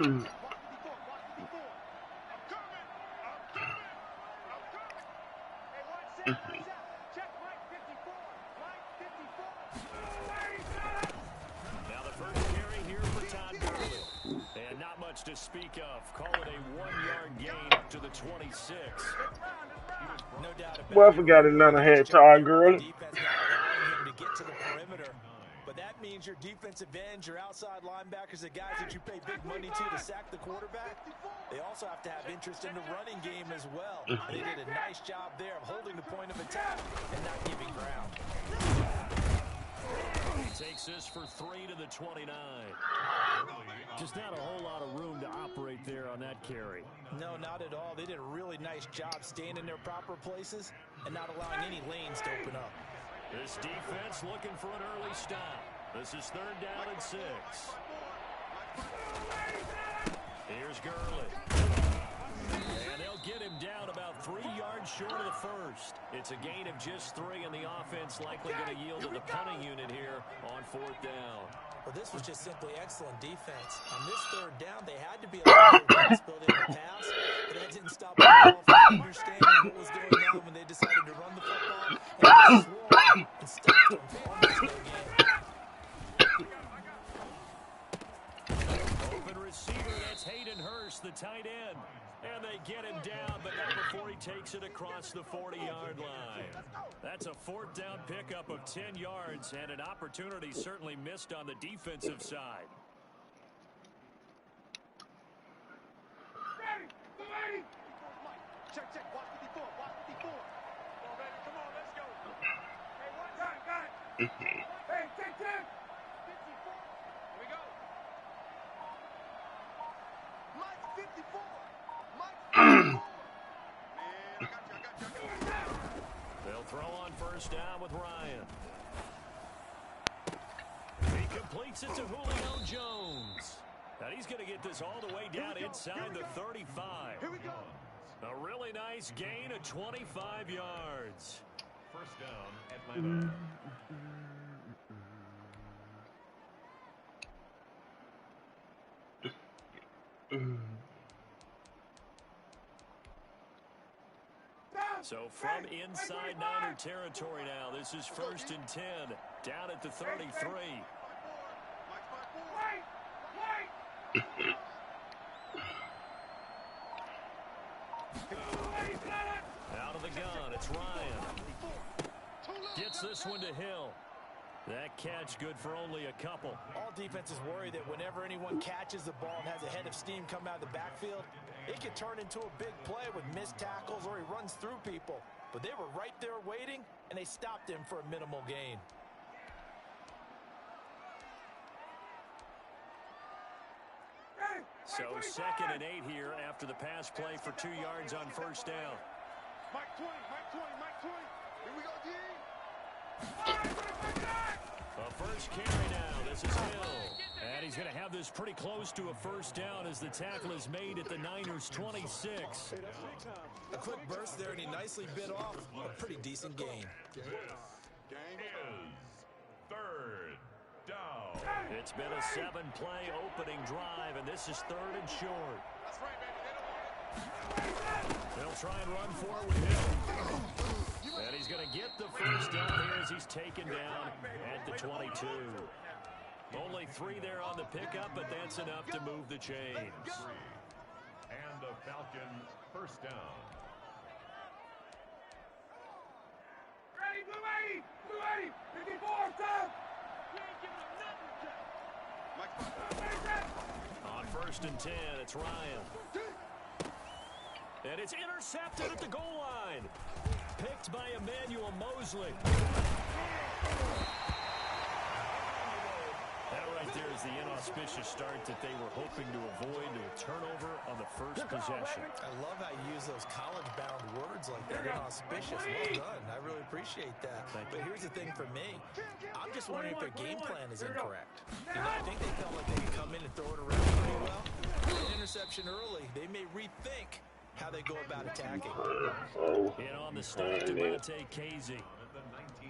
the first carry here for Todd Gurley. And not much to speak of. Call it a 1-yard gain up to the 26. No doubt about it. Well, I forgot another had Todd Gurley. To get to the perimeter. But that means your defensive ends, your outside linebackers, the guys that you pay big money to sack the quarterback, they also have to have interest in the running game as well. And they did a nice job there of holding the point of attack and not giving ground. He takes this for 3 to the 29. Just not a whole lot of room to operate there on that carry. No, not at all. They did a really nice job staying in their proper places and not allowing any lanes to open up. This defense looking for an early stop. This is 3rd down and 6. Here's Gurley. And they'll get him down about 3 yards short of the first. It's a gain of just 3, and the offense likely going to yield to the punting unit here on 4th down. Well, this was just simply excellent defense. On this 3rd down, they had to be a little bit of responsibility in the pass, but that didn't stop the ball from understanding what was going on when they decided to run the football and swarm and stop them for almost no gain. Open receiver, that's Hayden Hurst, the tight end. And they get him down, but not before he takes it across the 40-yard line. That's a 4th down pickup of 10 yards, and an opportunity certainly missed on the defensive side. Ready. Check. Watch 54. Come on, baby. Come on, let's go. Hey, one time, got it. Hey, take 10. 54. Here we go. Mike 54. They'll throw on 1st down with Ryan. He completes it to Julio Jones. And he's going to get this all the way down inside the 35. Here we go. A really nice gain of 25 yards. 1st down, Atlanta. So from inside Niner territory now, this is 1st and 10, down at the 33. Out of the gun, it's Ryan. Gets this one to Hill. That catch good for only a couple. All defenses worry that whenever anyone catches the ball and has a head of steam come out of the backfield, it could turn into a big play with missed tackles or he runs through people. But they were right there waiting, and they stopped him for a minimal gain. So 2nd and 8 here after the pass play for 2 yards on 1st down. Mike 20. Here we go, D. A 1st carry now. This is Hill. And he's going to have this pretty close to a 1st down as the tackle is made at the Niners' 26. A quick burst there, and he nicely bit off a pretty decent gain. Is 3rd down. It's been a 7-play opening drive, and this is 3rd and short. That's right, baby. They'll try and run forward with him. And he's going to get the 1st down here as he's taken down at the 22. Only 3 there on the pickup, but that's enough to move the chains. And the Falcons 1st down. Ready, Blue 80. 54, stop. On 1st and 10, it's Ryan. And it's intercepted at the goal line. Picked by Emmanuel Mosley. That right there is the inauspicious start that they were hoping to avoid, to a turnover on the 1st possession. I love how you use those college-bound words like that. Inauspicious. Well done. I really appreciate that. But here's the thing for me. I'm just wondering if their game plan is incorrect. You know, I think they felt like they could come in and throw it around pretty well. An interception early. They may rethink how they go about attacking. And on the start, Devontae Casey.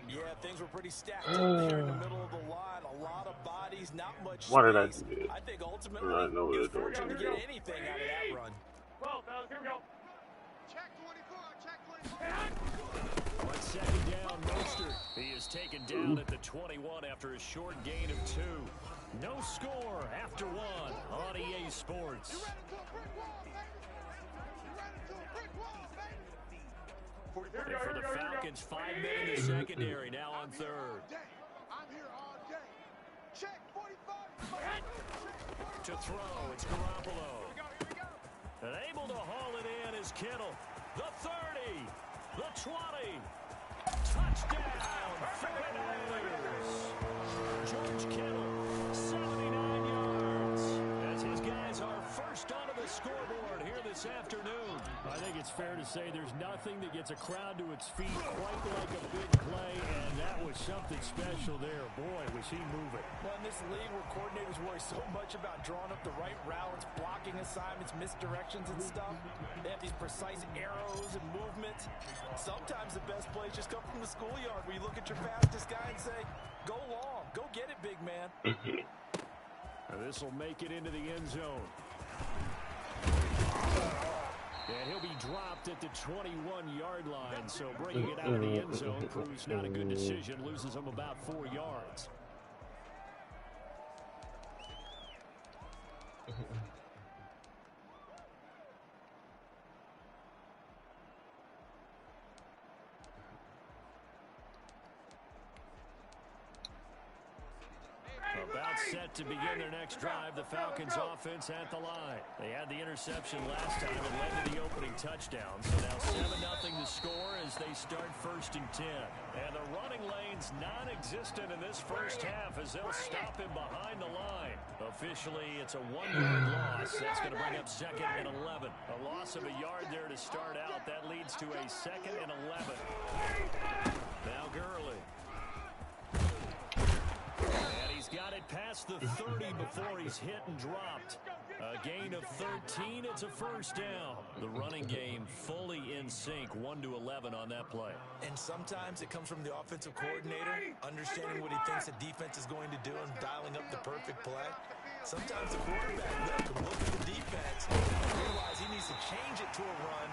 Yeah, things were pretty stacked up there in the middle of the line. A lot of bodies, not much Why did I space. do that? I think ultimately I know he what was they're doing. fortunate to get anything out of that run. Well, fellas, here we go. Check 24, check 24. On second down, Mostert. He is taken down at the 21 after a short gain of 2. No score after 1 on EA Sports. You ran into a brick wall, baby. You ran into a brick wall, baby. And for the Falcons, 5 men in the secondary, now on third. I'm here all day. Check 45. To throw, it's Garoppolo. Here we go. And able to haul it in is Kittle. The 30, the 20. Touchdown, 49ers. George Kittle, 79 yards. As his guys are first onto the scoreboard here this afternoon. I think it's fair to say there's nothing that gets a crowd to its feet quite like a big play, and that was something special there. Boy, was he moving. Well, in this league where coordinators worry so much about drawing up the right routes, blocking assignments, misdirections and stuff, they have these precise arrows and movements. Sometimes the best plays just come from the schoolyard where you look at your fastest guy and say, go long, go get it, big man. This will make it into the end zone. And he'll be dropped at the 21-yard line, so bringing it out of the end zone proves not a good decision, loses him about 4 yards. About set to begin their next drive, the Falcons offense at the line. They had the interception last time and led to the opening touchdown. So now 7-0 the score as they start 1st and 10. And the running lane's non-existent in this first half as they'll stop him behind the line. Officially, it's a 1-yard loss. That's going to bring up 2nd and 11. A loss of a yard there to start out. That leads to a 2nd and 11. Now Gurley. And he's got it past the 30 before he's hit and dropped. A gain of 13. It's a first down. The running game fully in sync. 1-11 on that play. And sometimes it comes from the offensive coordinator, understanding what he thinks the defense is going to do and dialing up the perfect play. Sometimes the quarterback can look at the defense and realize he needs to change it to a run,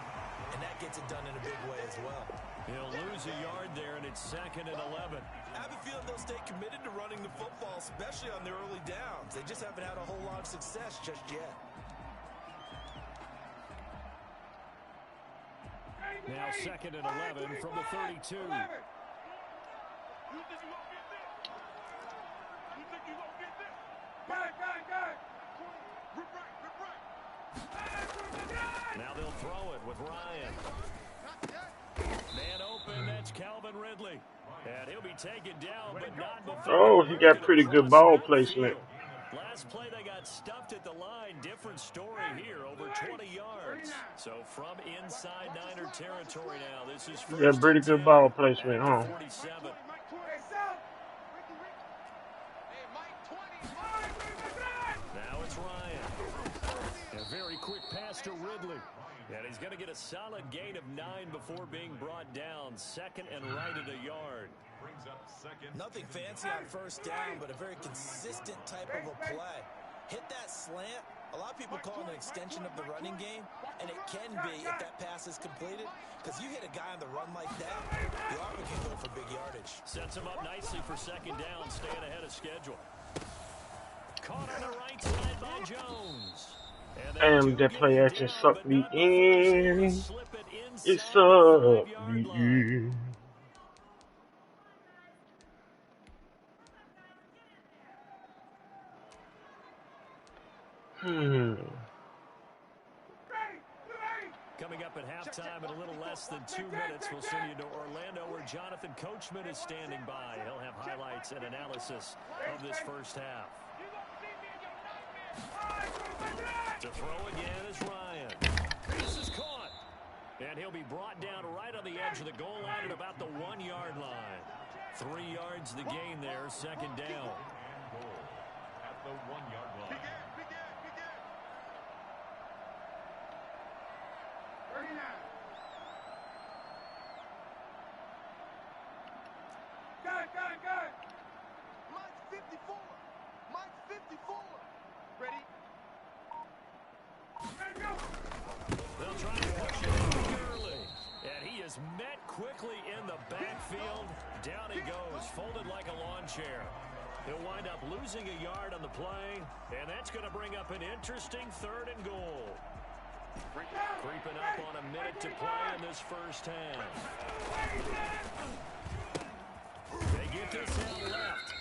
and that gets it done in a big way as well. He'll lose a yard there, and it's 2nd and 11. I have a feeling they'll stay committed to running the football, especially on their early downs. They just haven't had a whole lot of success just yet. Now 2nd and 11 from the 32. You think you won't get this? You think you won't get this? Guy. Rip right. Now they'll throw it with Ryan. Man open, that's Calvin Ridley. And he'll be taken down, but not before. Oh, he got pretty good ball placement. Last play, they got stuffed at the line. Different story here, over 20 yards. So from inside Niner territory now, this is first. Yeah, pretty good ball placement, huh? 47. Now it's Ryan. A very quick pass to Ridley. And he's going to get a solid gain of 9 before being brought down. 2nd and right at a yard. Brings up 2nd. Nothing fancy on first down, but a very consistent type of a play. Hit that slant. A lot of people call it an extension of the running game, and it can be if that pass is completed, because you hit a guy on the run like that, the offense can go for big yardage. Sets him up nicely for 2nd down, staying ahead of schedule. Caught on the right side by Jones. Damn, that play action sucked me in. It sucked me in. Coming up at halftime in a little less than 2 minutes, we'll send you to Orlando where Jonathan Coachman is standing by. He'll have highlights and analysis of this first half. To throw again is Ryan. This is caught. And he'll be brought down right on the edge of the goal line at about the 1-yard line. 3 yards the gain there, 2nd down. Goal at the 1-yard line. Mine's 50 54. Mike's 54. Ready? They'll try to push it in early. And he is met quickly in the backfield. Down he goes, folded like a lawn chair. He'll wind up losing a yard on the play, and that's going to bring up an interesting 3rd and goal. Creeping up on a minute to play in this first half. They get this out left.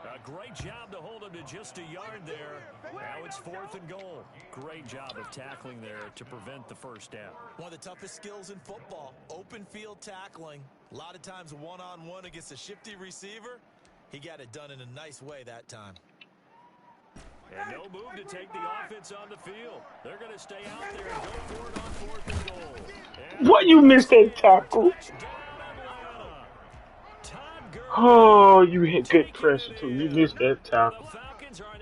A great job to hold him to just a yard there. Now it's 4th and goal. Great job of tackling there to prevent the first down. One of the toughest skills in football, open field tackling. A lot of times one-on-one against a shifty receiver. He got it done in a nice way that time. And no move to take the offense on the field. They're going to stay out there and go for it on 4th and goal. And What, you missed that tackle? Oh, you hit good pressure too. You missed that tackle.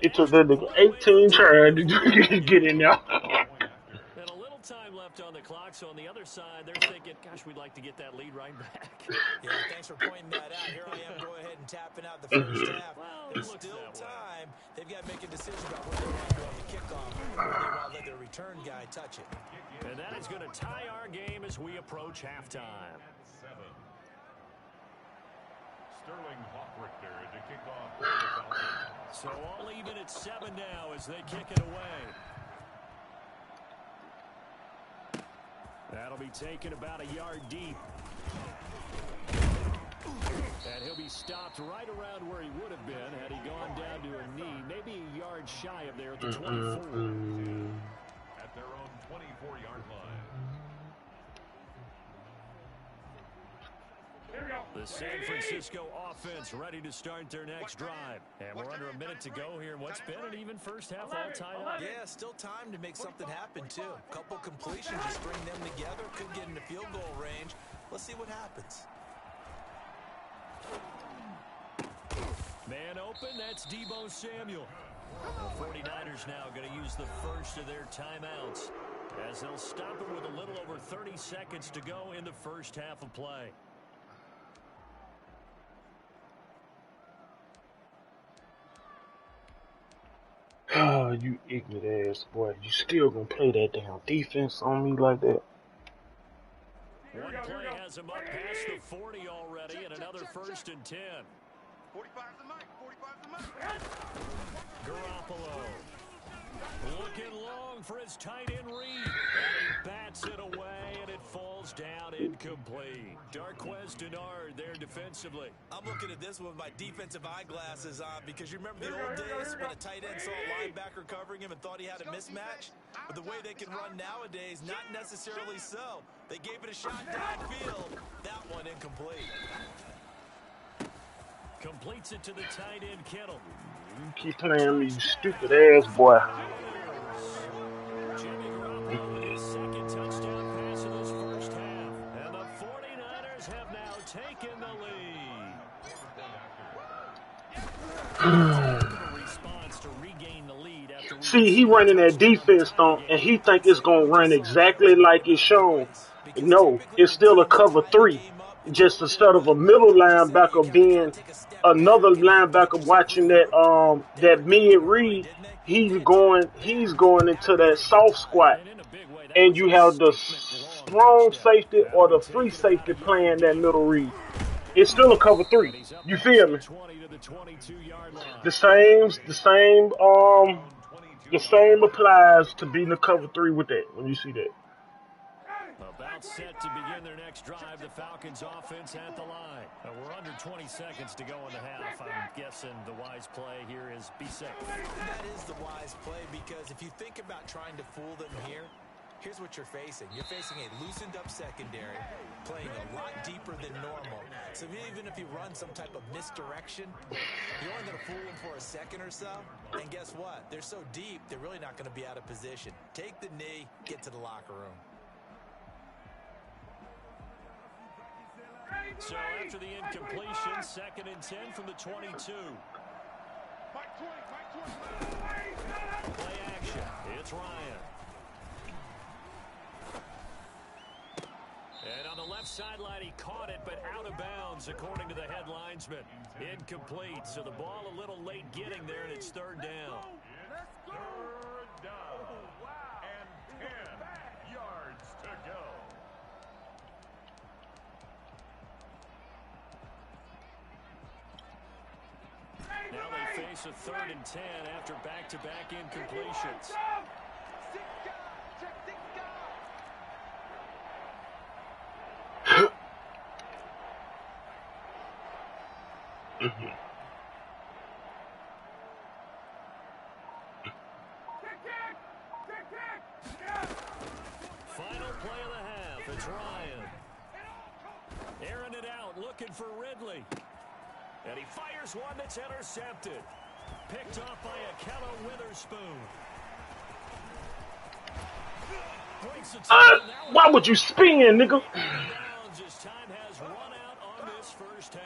It took that nigga 18 tries to get in there. And a little time left on the clock, so on the other side, they're thinking, gosh, we'd like to get that lead right back. Yeah, thanks for pointing that out. Here I am, go ahead and tapping out the first half. Well, There's still time. They've got to make a decision about where they want to go on the kickoff, or they want to let their return guy touch it. And that is going to tie our game as we approach halftime. 7. Sterling Hoffrichter to kick off for the Falcons. So all even at 7 now as they kick it away. That'll be taken about a yard deep. And he'll be stopped right around where he would have been had he gone down to a knee, maybe a yard shy of there at the 24. At their own 24-yard line. The San Francisco offense ready to start their next drive. And we're under a minute to go here in what's been an even first half all tied up. Yeah, still time to make something happen, too. A couple completions to string them together. Could get into field goal range. Let's see what happens. Man open, that's Deebo Samuel. The 49ers now going to use the first of their timeouts as they'll stop it with a little over 30 seconds to go in the first half of play. Oh, you ignorant ass boy. You still gonna play that damn defense on me like that? One play has him up past the 40 already, and another 1st and 10. 45's the mic. 45's the mic. Garoppolo looking long for his tight end read. And he bats it away, and it falls down incomplete. Darquez Denard there defensively. I'm looking at this one with my defensive eyeglasses on because you remember the old days when a tight end saw a linebacker covering him and thought he had a mismatch? But the way they can run nowadays, not necessarily so. They gave it a shot downfield. That one incomplete. Completes it to the tight end, Kittle. You keep playing me, you stupid ass boy. Jimmy Garoppolo with his second touchdown pass in this first half. And the 49ers have now taken the lead. Response to regain the lead after See, he running that defense and he think it's gonna run exactly like it's shown. No, it's still a cover 3. Just instead of a middle linebacker being another linebacker watching that mid read, he's going into that soft squat, and you have the strong safety or the free safety playing that middle read. It's still a cover 3. You feel me? The same applies to being a cover 3 with that. When you see that. About set to begin their next drive, the Falcons offense at the line. We're under 20 seconds to go in the half. I'm guessing the wise play here is be safe. That is the wise play because if you think about trying to fool them here, here's what you're facing. You're facing a loosened up secondary, playing a lot deeper than normal. So even if you run some type of misdirection, you're only going to fool them for a second or so. And guess what? They're so deep, they're really not going to be out of position. Take the knee, get to the locker room. So after the incompletion, 2nd and 10 from the 22. Play action. It's Ryan. And on the left sideline. He caught it, but out of bounds, according to the head linesman. Incomplete, so the ball a little late getting there, and it's third down. Third down. And 10 yards to go. Now they face a 3rd and 10 after back-to-back incompletions. Final play of the half. It's Ryan. Airing it out, looking for Ridley. And he fires one that's intercepted. Picked off by Akello Witherspoon. Why would you spin, nigga? His time has run out on this first half.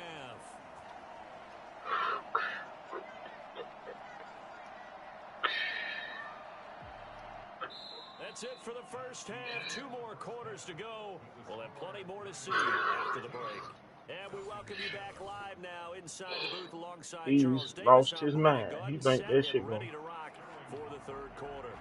That's it for the first half. 2 more quarters to go. We'll have plenty more to see after the break. And we welcome you back live now inside the booth alongside Charles Davis. He's lost his mind. He think that shit ready to rock for the 3rd quarter.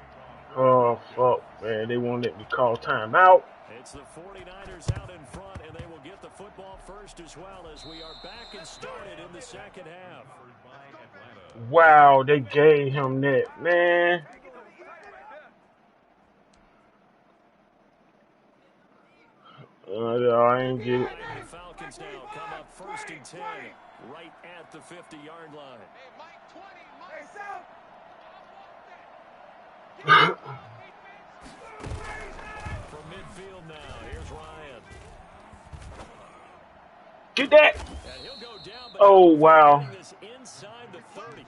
Oh, fuck, man. They won't let me call timeout. It's the 49ers out in front, and they will get the football first as well as we are back and started in the second half. Wow, they gave him that, man. I ain't get it. The Falcons now come up 1st and 10, right at the 50-yard line. From midfield now, here's Ryan. Get that. And he'll go down, but Oh, wow. this inside the 30.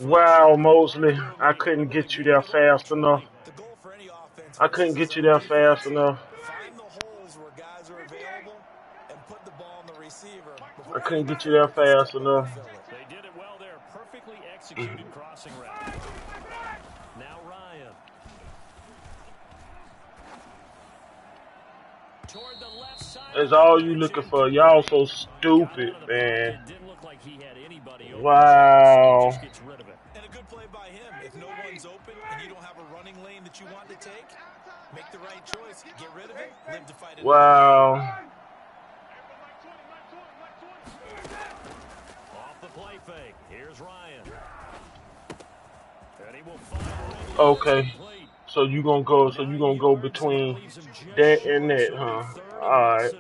Wow, Mosley. I couldn't get you there fast enough. I couldn't get you there fast enough. Find the holes where guys are available and put the ball on the receiver. I couldn't get you there fast enough. They did it well there. Perfectly executed crossing route. Now Ryan. Toward the left side. That's all you looking for. Y'all so stupid, man. Didn't look like he had anybody open. Wow. Just gets rid of it. And a good play by him. If no one's open and you don't have a running lane that you want to take, make the right choice. Get rid of it. Live to fight it. Wow. Off the play fake. Here's Ryan. And he will fire. Okay. So you gonna go between that and that, huh? Alright.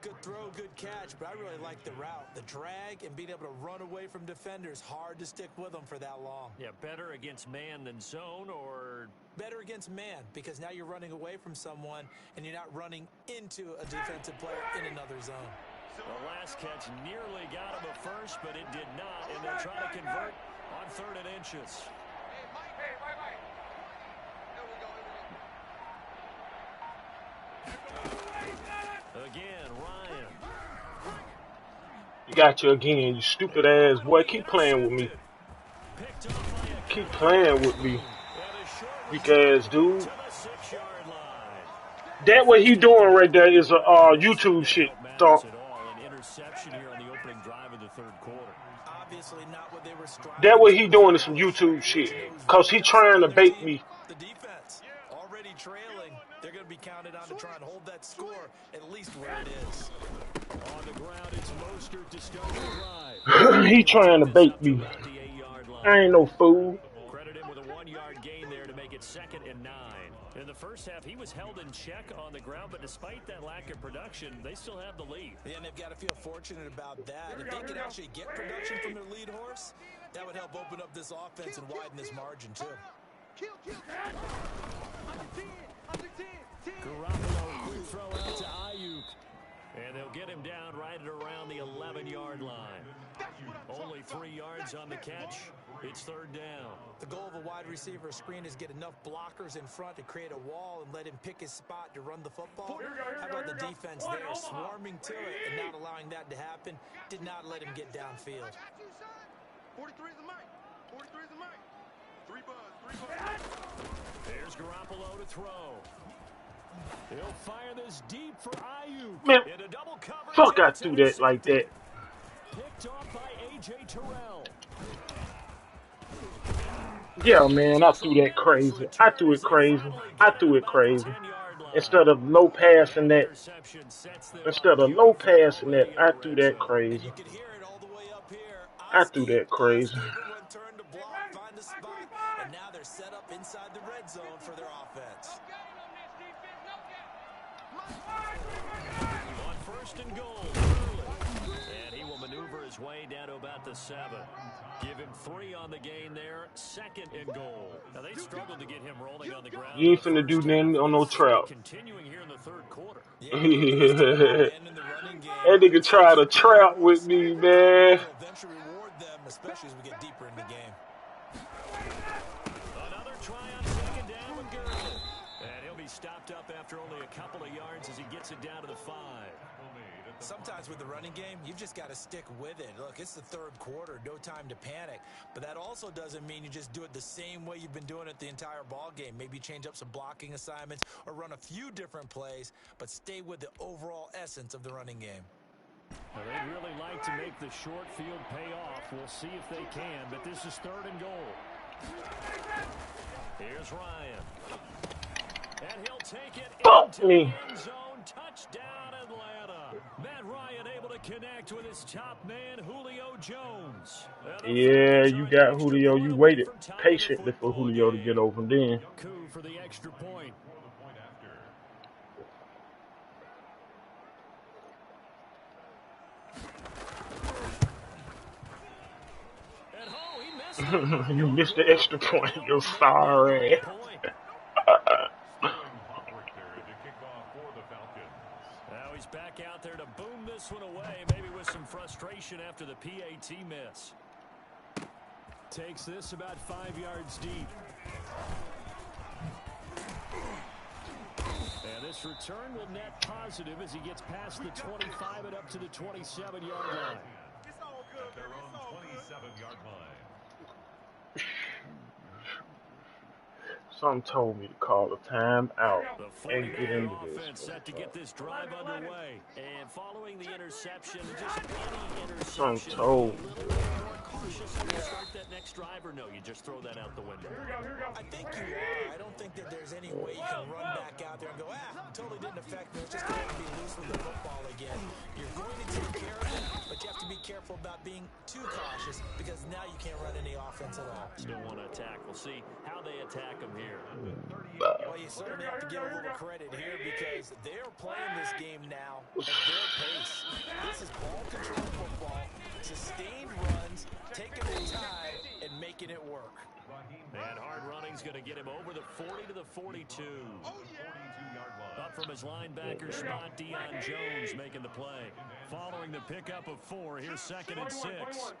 Good throw, good catch, but I really like the route. The drag and being able to run away from defenders, hard to stick with them for that long. Yeah, better against man than zone, or better against man, because now you're running away from someone and you're not running into a defensive player in another zone. The last catch nearly got him a first, but it did not, and they'll try to convert on 3rd and inches. Again, Ryan. You got you again, you stupid ass boy. Keep playing with me. Keep playing with me. Weak ass dude. That what he doing right there is a YouTube shit. So, that what he doing is some YouTube shit. Cause he trying to bait me. The defense already trailing. They're going to be counted on to try and hold that score at least where it is. On the ground, it's Mostert to start the drive. He trying to bait me. I ain't no fool. Credit him with a 1-yard gain there to make it 2nd and 9. In the first half, he was held in check on the ground, but despite that lack of production, they still have the lead. Yeah, and they've got to feel fortunate about that. If they could actually get production from their lead horse, that would help open up this offense and widen this margin, too. Garoppolo, quick throw out to Ayuk. And they'll get him down right at around the 11-yard line. Only 3 yards on the catch. It's 3rd down. The goal of a wide receiver screen is get enough blockers in front to create a wall and let him pick his spot to run the football. How about the defense there, swarming to it and not allowing that to happen? Did not let him get downfield. 43 is the mic. 43 is the mic. 3 buzz. 3 buzz. There's Garoppolo to throw. He'll fire this deep for Ayuk. Man, In a double coverage, fuck, and I it's threw that like intercepted. that. Picked off by A.J. Terrell. Yeah, man, I So threw that Maddens' crazy. I return threw as it they crazy. finally I get him threw it about the crazy. 10-yard line. Instead of low passing That that, interception sets them instead up of low beautifully passing that, already in I the threw red that zone. And crazy. you can hear it all the way up here. I threw that crazy. Everyone turned to block, find a spot, and now they're set up inside the red zone for their offense. On first and goal, early. And he will maneuver his way down to about the 7. Give him 3 on the gain there. Second and goal. Now, they struggled to get him rolling on the ground. You ain't finna do nothing on no trap. Continuing here in the third quarter. Yeah, he's still That abandoned the running game. nigga tried to trap with me, man. Will eventually reward them, especially as we get deeper in the game. Another try on second down with Gurley. And he'll be stopped up after only a couple of yards as he gets it down to the 5. Sometimes with the running game, you've just got to stick with it. Look, it's the third quarter, no time to panic. But that also doesn't mean you just do it the same way you've been doing it the entire ball game. Maybe change up some blocking assignments or run a few different plays, but stay with the overall essence of the running game. Well, they'd really like to make the short field pay off. We'll see if they can, but this is third and goal. Here's Ryan. And he'll take it into me. the end zone. Touchdown, Atlanta. Matt Ryan able to connect with his top man, Julio Jones. Yeah, you got Julio. You waited patiently for Julio to get over then. Coup for the extra point. And oh, he missed it. You missed the extra point. You're sorry. Now he's back out there to boom this one away, maybe with some frustration after the PAT miss. Takes this about 5 yards deep. And this return will net positive as he gets past the 25 and up to the 27-yard line. It's all good, at their own 27-yard line. Something told me to call a timeout and get into Offense this. set to get this drive underway. And following the interception, just any interception, Something told a little bit more cautious when you start that next drive, or no, you just throw that out the window. I think you are. I don't think that there's any way you can run back out there and go, totally didn't affect me. Let's just go ahead and be loose with the football again. You're going to take care of it, but you have to be careful about being too cautious because now you can't run any offense at all. Still want to attack. We'll see how they attack him here. Well, you certainly have to give a little credit here because they're playing this game now at their pace. This is ball control football, sustained runs, taking their time, and making it work. And hard running's going to get him over the 40 to the 42. Up from his linebacker spot, Deion Jones making the play. Following the pickup of 4, here's 2nd and 6.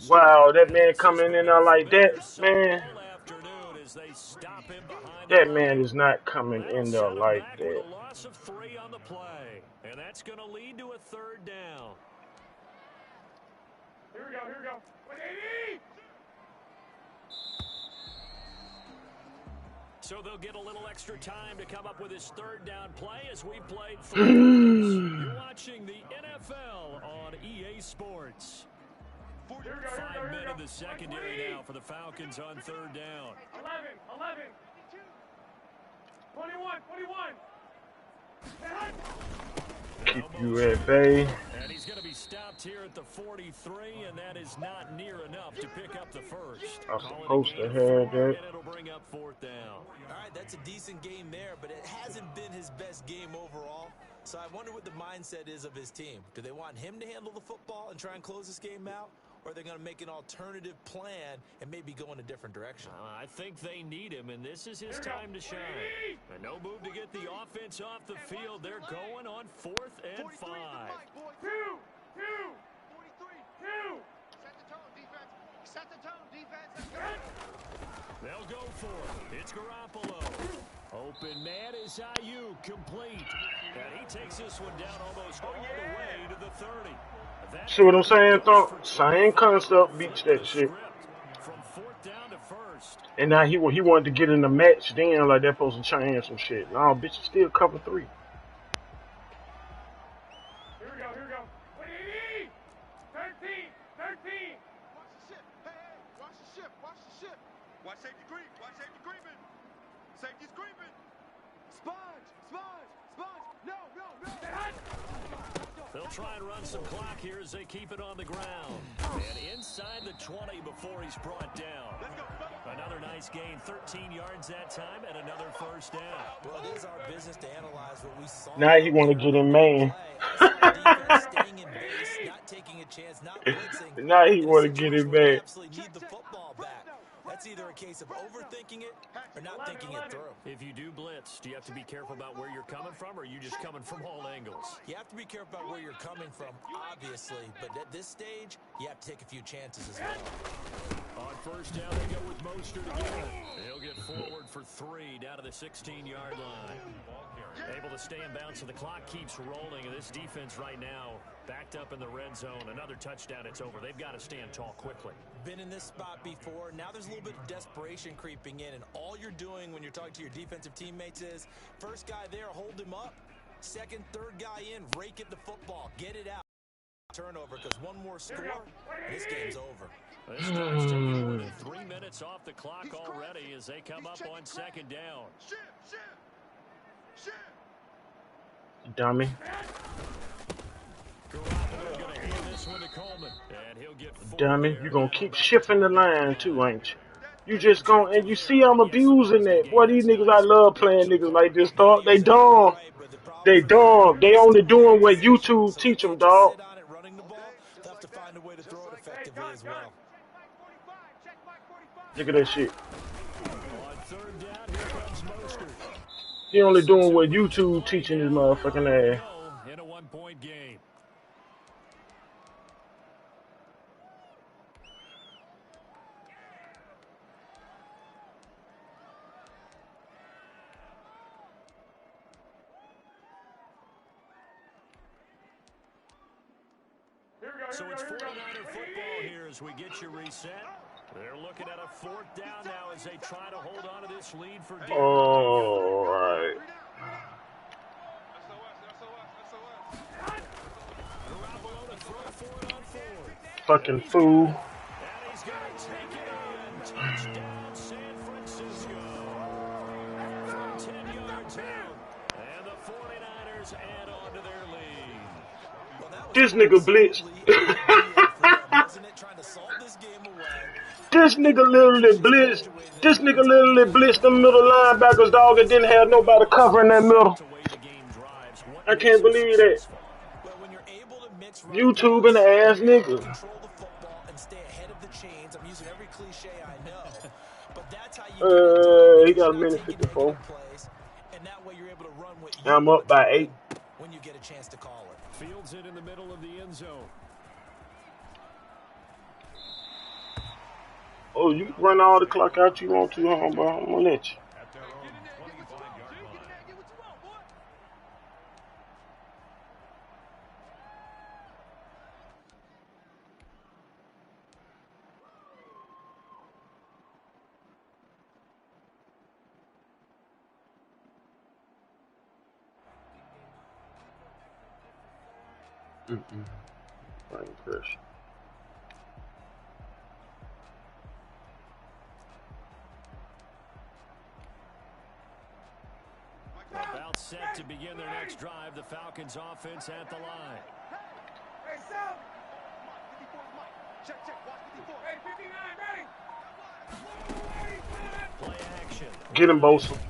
Wow, that man coming in there like that, man. That man is not coming in there like that. A loss of 3 on the play, and that's going to lead to a 3rd down. Here we go. So they'll get a little extra time to come up with his 3rd down play as we played 3 quarters. You're watching the NFL on EA Sports. 5 men in the secondary now for the Falcons on 3rd down. 11. 21. Keep you at bay. And he's going to be stopped here at the 43, and that is not near enough to pick up the 1st. I'm supposed to have that. And it'll bring up 4th down. All right, that's a decent game there, but it hasn't been his best game overall. So I wonder what the mindset is of his team. Do they want him to handle the football and try and close this game out? Or are they going to make an alternative plan and maybe go in a different direction? I think they need him, and this is his time to shine. And no move to get the offense off the field. They're going on 4th and 5. 2. Set the tone, defense. They'll go for it. It's Garoppolo. Open man is Ayuk, complete. And he takes this one down almost all the way to the 30. See what I'm saying, though? Same concept beats that shit. From 4th down to 1st. And now he wanted to get in the match then like that supposed to change some shit. No, bitch, you still cover 3. Here we go. What do you need? 13. Watch the ship. Hey, watch the ship. Watch safety creeping. Safety's creeping. Sponge. No. They'll try and run some clock here as they keep it on the ground. And inside the 20 before he's brought down. Let's go. Another nice gain, 13 yards that time, and another first down. Well, it is our business to analyze what we saw. Now he want to get in man. Staying in base, not taking a chance, not blitzing. Now he want to get in man. Absolutely need the football back. That's either a case of overthinking it or not thinking it through. If you do blitz, do you have to be careful about where you're coming from, or are you just coming from all angles? You have to be careful about where you're coming from, obviously, but at this stage, you have to take a few chances as well. On first down, they go with Mostert again. He'll get forward for 3 down to the 16-yard line. Able to stay in bounds, so the clock keeps rolling, and this defense right now backed up in the red zone. Another touchdown, it's over. They've got to stand tall quickly. Been in this spot before. Now there's a little bit of desperation creeping in, and all you're doing when you're talking to your defensive teammates is, first guy there, hold him up. Second, third guy in, rake at the football. Get it out. Turnover, because one more score, and this game's over. This starts to be more than 3 minutes off the clock already as they come up on second down. Ship. Dummy. Garoppolo's going to hand this one to Coleman, and he'll get 4 Dummy. there. You gonna keep shifting the line too, ain't you? You just gonna, and you see I'm abusing that. Boy, these niggas, I love playing niggas like this, dog. They dumb. They only doing what YouTube teach them, dog. Tough to find a way to throw it effectively as well. Look at that shit. On third down, here comes Mostert. He only doing what YouTube teaching his motherfucking ass. In a 1-point game. So it's 49er football here as we get you reset. They're looking at a 4th down now as they try to hold on to this lead for dear. All right. Garoppolo to throw for it on 4th. Fucking fool. And he's going to take it in. Touchdown, San Francisco. From 10 yards out. And the 49ers add on to their lead. This nigga blitzed. This nigga literally blitzed. This nigga literally blitzed the middle linebackers, dog, and didn't have nobody covering that middle. I can't believe that. YouTube and the ass nigga. He got a minute 54. I'm up by 8. When you get a chance to call it. Fields it in the middle of the end zone. Oh, you can run all the clock out you want to, homeboy. I'm gonna let you. At their own 25-yard line. Fine pressure. About set to begin their next drive. The Falcons offense at the line. Hey, Sam! Check. Watch 54. Hey, 59, ready? Play action. Get him, Bosa. And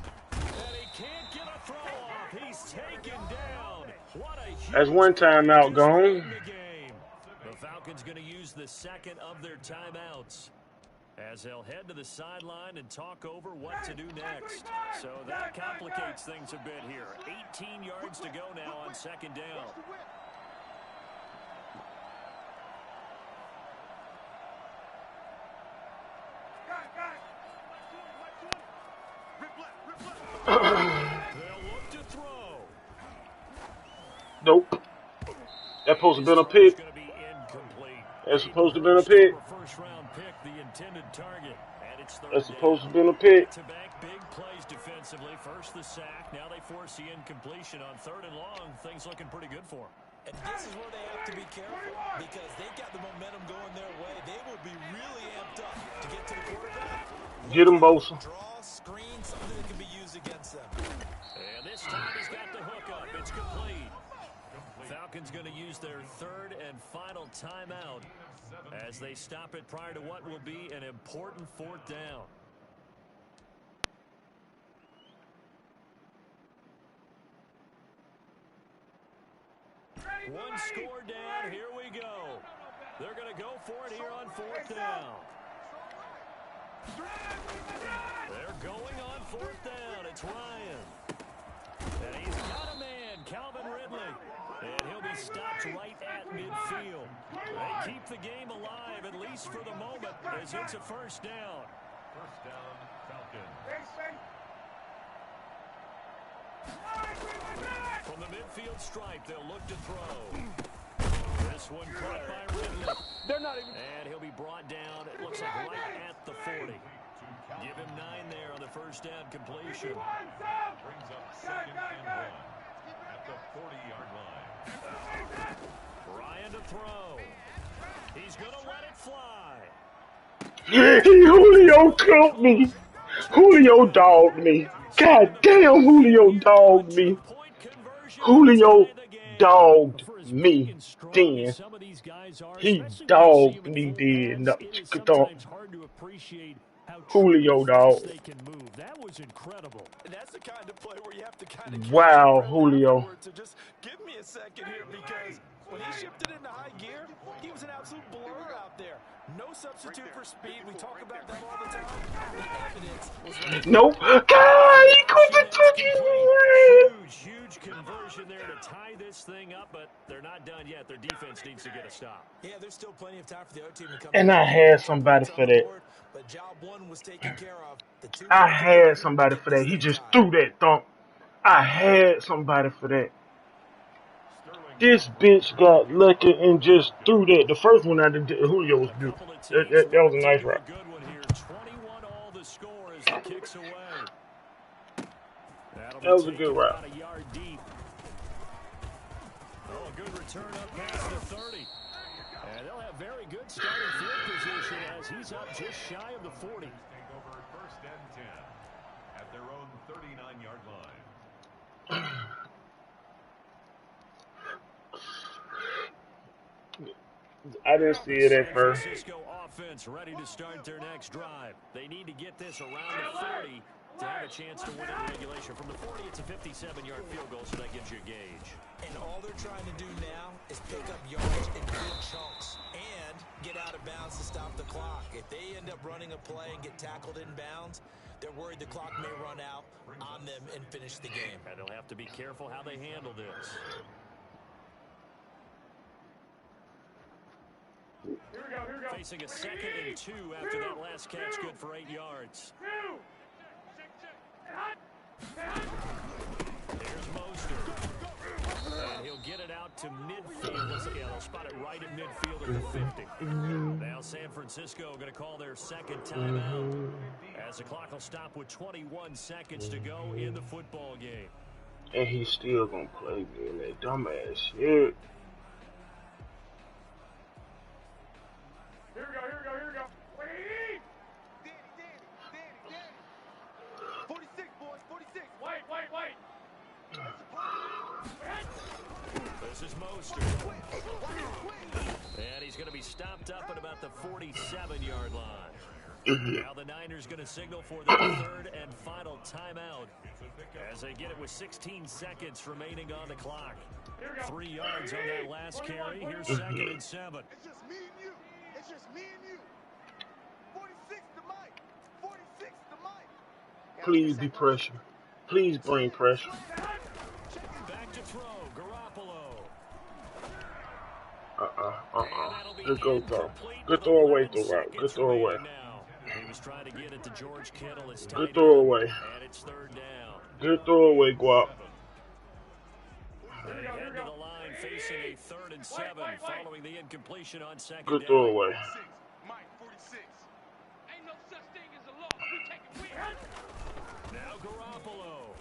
he can't get a throw off. He's taken down. What a huge That's one timeout gone. in the game. The Falcons going to use the second of their timeouts as they'll head to the sideline and talk over what to do next. So that complicates things a bit here. 18 yards to go now on second down. They'll look to throw. Nope. That's supposed to have been a pick. Going to be incomplete. That's supposed to have been a pick. First round pick, the intended target, and it's the That's supposed to be a pick. Back-to-back big plays defensively. First the sack. Now they force the incompletion on 3rd and long. Things looking pretty good for them. And this is where they have to be careful because they've got the momentum going their way. They will be really amped up to get to the quarterback. Get him, Bosa. Draw, screen, something that can be used against them. And this time he's got the hook up. It's complete. Falcons going to use their 3rd and final timeout as they stop it prior to what will be an important 4th down. One score down. Here we go. They're going to go for it here on 4th down. They're going on 4th down. It's Ryan. And he's got a man, Calvin Ridley. And he'll be stopped right at midfield. They keep the game alive, at least for the moment, as it's a 1st down. 1st down, Falcons. From the midfield stripe, they'll look to throw. This one caught by Ridley. And he'll be brought down, it looks like right at the 40. Give him 9 there on the 1st down completion. Brings up 2nd and 1 at the 40-yard line. Ryan to throw. He's going to let it fly. Julio killed me. Julio dogged me. God damn, Julio dogged me. Julio dogged me. Then he dogged me. Did no, Julio dog. That was incredible. And that's the kind of play where you have to kind of Wow, Julio. So just give me a second here because when he shifted into high gear, he was an absolute blur out there. No substitute for speed. We talk about that all the time. The evidence was right. Nope. God, he couldn't touch it. Huge conversion there to tie this thing up, but they're not done yet. Their defense needs to get a stop. Yeah, there's still plenty of time for the other team to come. And I had somebody for that. But job 1 was taken care of. I had somebody for that. He just threw that thump. I had somebody for that. This bitch got lucky and just threw that. The first one I did, Julio was beautiful. That was a nice route. 21 all the score as the kicks away. That was a good route. A yard deep. Oh, a good return up past the 30. And they'll have very good starting field position as he's up just shy of the 40. Take over 1st and 10 at their own 39-yard line. I didn't see it at first. San Francisco offense ready to start their next drive. They need to get this around the 30 to have a chance to win in regulation. From the 40, it's a 57-yard field goal, so that gives you a gauge. And all they're trying to do now is pick up yards in big chunks and get out of bounds to stop the clock. If they end up running a play and get tackled in bounds, they're worried the clock may run out on them and finish the game. And they'll have to be careful how they handle this. Facing a 2nd and 2 after that last catch, good for 8 yards. There's Mostert. And he'll get it out to midfield. They'll spot it right at midfield at the 50. Now San Francisco going to call their 2nd timeout as the clock will stop with 21 seconds to go in the football game. And he's still going to play me in that dumbass shit. Here we go. Wait! Danny. 46, boys, 46. Wait. This is Mostert. And he's going to be stopped up at about the 47-yard line. Now the Niners going to signal for their 3rd and final timeout as they get it with 16 seconds remaining on the clock. 3 yards on that last carry. Here's 2nd and 7. It's just me and you. 46 to Mike. 46 to Mike. Please be pressure. Please bring pressure. Back to throw. Garoppolo. Good go throw. Good throw away throw route. Good throw away. He was trying to get it to George Kittle. It's Good throw away. And it's 3rd down. Good throw away, Guap. They head to the line facing a 3rd and 7 following the incompletion on 2nd Good down. throw away. Mike, 46. Ain't no such thing as a loss. Now Garoppolo.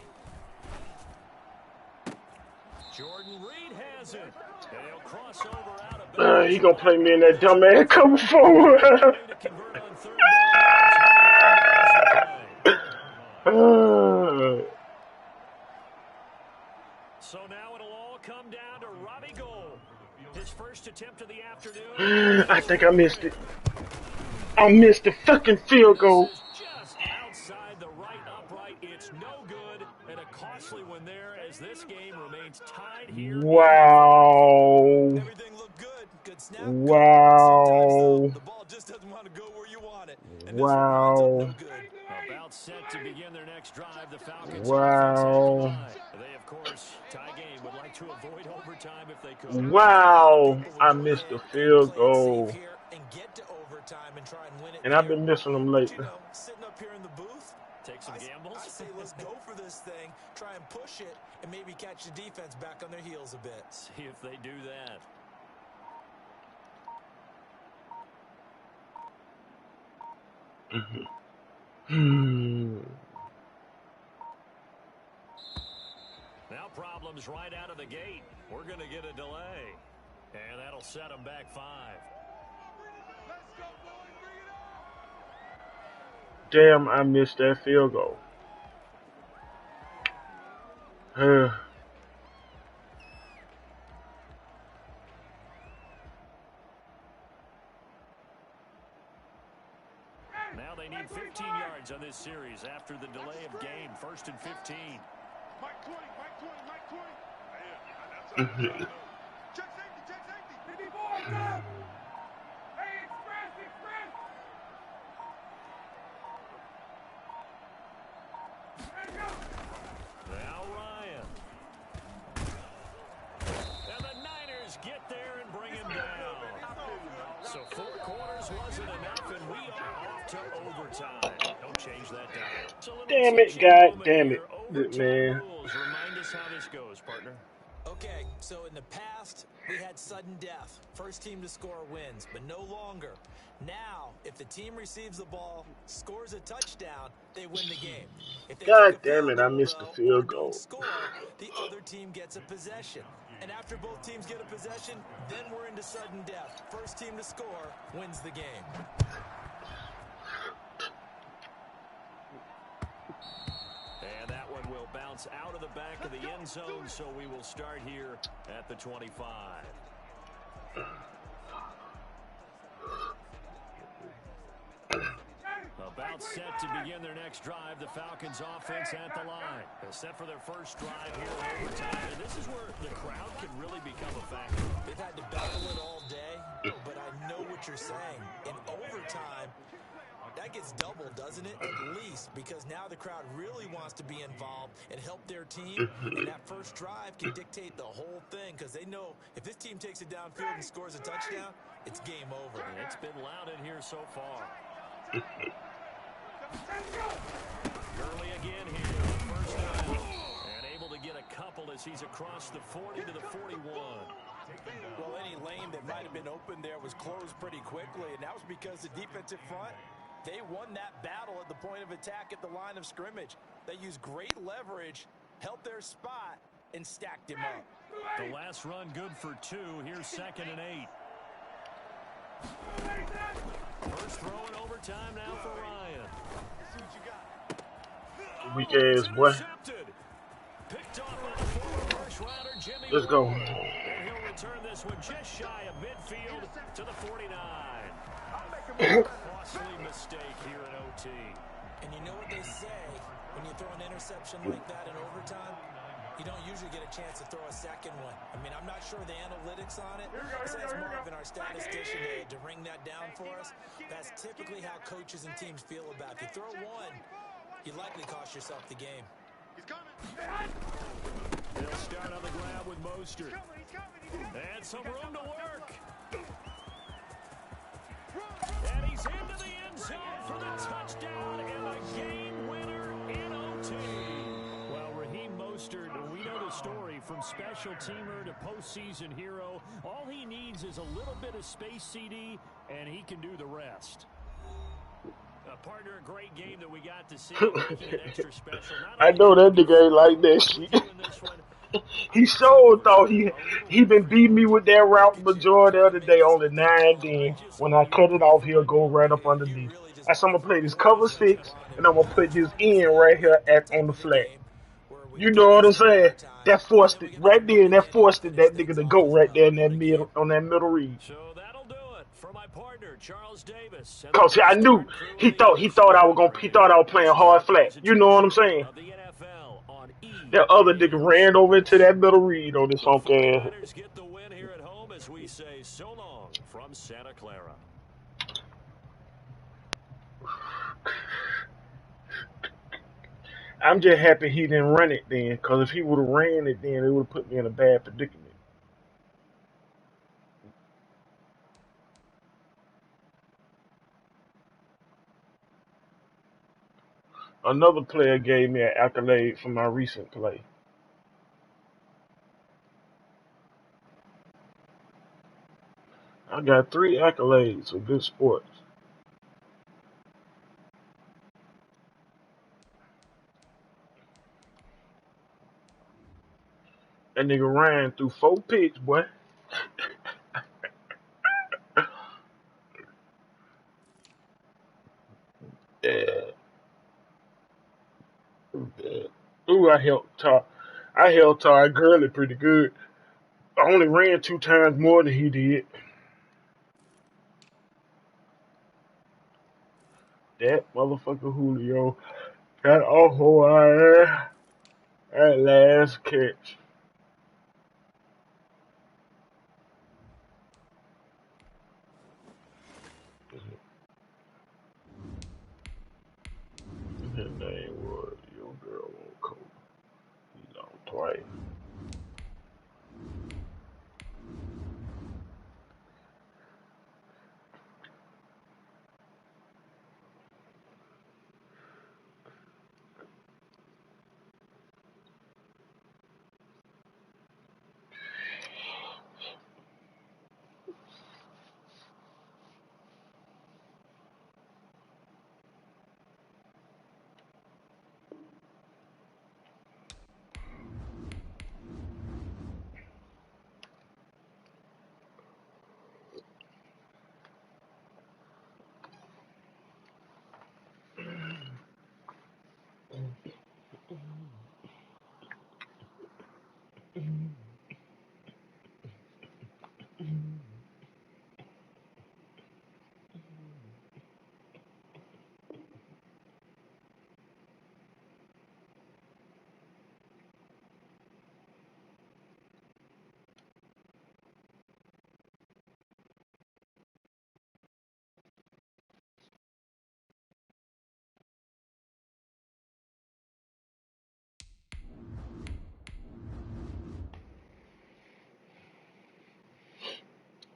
Jordan Reed has it. And he'll cross over out of bounds. He gonna play me in that dumb ass cover forward. To convert on third down. So now it'll all come down to Robbie Gould. His first attempt of the afternoon. I think I missed it. I missed the fucking field goal. This is just outside the right upright. It's no good, and a costly one there as this game remains tied here. Wow. Everything looked good. Good snap. Wow. Sometimes, though, the ball just doesn't want to go where you want it. And this one winds up no good. About set to begin their next drive, the Falcons. Wow. They, of course, tie game would like to avoid overtime if they could. Wow. I missed the field goal. And get to overtime and try and win it. And I've been missing them lately. You know, sitting up here in the booth, take some gambles. I say let's go for this thing, try and push it, and maybe catch the defense back on their heels a bit. See if they do that. Now problems right out of the gate. We're going to get a delay. And that'll set them back 5. Damn, I missed that field goal. Now they need 15 yards on this series after the delay of game. 1st and 15. Mike 20, Mike 20, Mike 20. Check safety, check safety. BB boy, up. Hey, express, express. Let's go. Now Ryan. And the Niners get there and bring him down. So 4 quarters wasn't enough, and we are off to overtime. Don't change that down. Damn it, God damn it, man. Remind us how this goes, partner. Okay, so in the past, we had sudden death. First team to score wins, but no longer. Now, if the team receives the ball, scores a touchdown, they win the game. If they God damn it, I missed the field goal. Score, the other team gets a possession. And after both teams get a possession, then we're into sudden death. First team to score wins the game. And that one will bounce out of the back of the end zone, so we will start here at the 25. About set to begin their next drive, the Falcons offense at the line. They're set for their first drive here in overtime, and this is where the crowd can really become a factor. They've had to battle it all day, but I know what you're saying. In overtime, that gets doubled, doesn't it? At least, because now the crowd really wants to be involved and help their team, and that first drive can dictate the whole thing, because they know if this team takes it downfield and scores a touchdown, it's game over. And it's been loud in here so far. Gurley again here, first down, and able to get a couple as he's across the 40 to the 41. Well, any lane that might have been open there was closed pretty quickly, and that was because the defensive front, they won that battle at the point of attack at the line of scrimmage. They used great leverage, held their spot, and stacked him up. The last run good for 2. Here's 2nd and 8. First throw in overtime now for Ryan. Weak ass boy. Picked off by the former first rounder, Jimmy. Let's go. And he'll return this one just shy of midfield to the 49. Costly mistake here in OT. And you know what they say, when you throw an interception like that in overtime, you don't usually get a chance to throw a second one. I mean, I'm not sure the analytics on it. It says Marvin, our statistician, to ring that down for us. That's typically how coaches and teams feel about it. If you throw one, you likely cost yourself the game. He's coming. They'll start on the grab with Mostert. And some room to work. And he's into the end zone for the touchdown and a game winner in OT. Well, Raheem Mostert, we know the story from special teamer to postseason hero. All he needs is a little bit of space, CD, and he can do the rest. Partner, a great game that we got to see, making it extra special. I know that nigga ain't like that shit. He sure thought he been beating me with that route majority of the day on the 9. When I cut it off, he'll go right up underneath. I said, I'm gonna play this cover 6, and I'm gonna put this in right here on the flat. You know what I'm saying? That forced it right there, and that forced it, that nigga to go right there in that middle on that middle read. So that'll do it for my partner, Charles Davis. Cause I knew he thought I was playing hard flat. You know what I'm saying? Of the NFL on That other nigga ran over into that middle read on this funk ass. 49ers get the win here at home as we say so long from Santa Clara. I'm just happy he didn't run it then, cause if he would have ran it then, it would have put me in a bad predicament. Another player gave me an accolade for my recent play. I got 3 accolades for good sports. That nigga ran through 4 picks, boy. Yeah. Yeah. Ooh, I held Todd Gurley pretty good. I only ran 2 times more than he did. That motherfucker Julio got off wire at last catch. His name was Your Girl Won't Cope. He's on twice.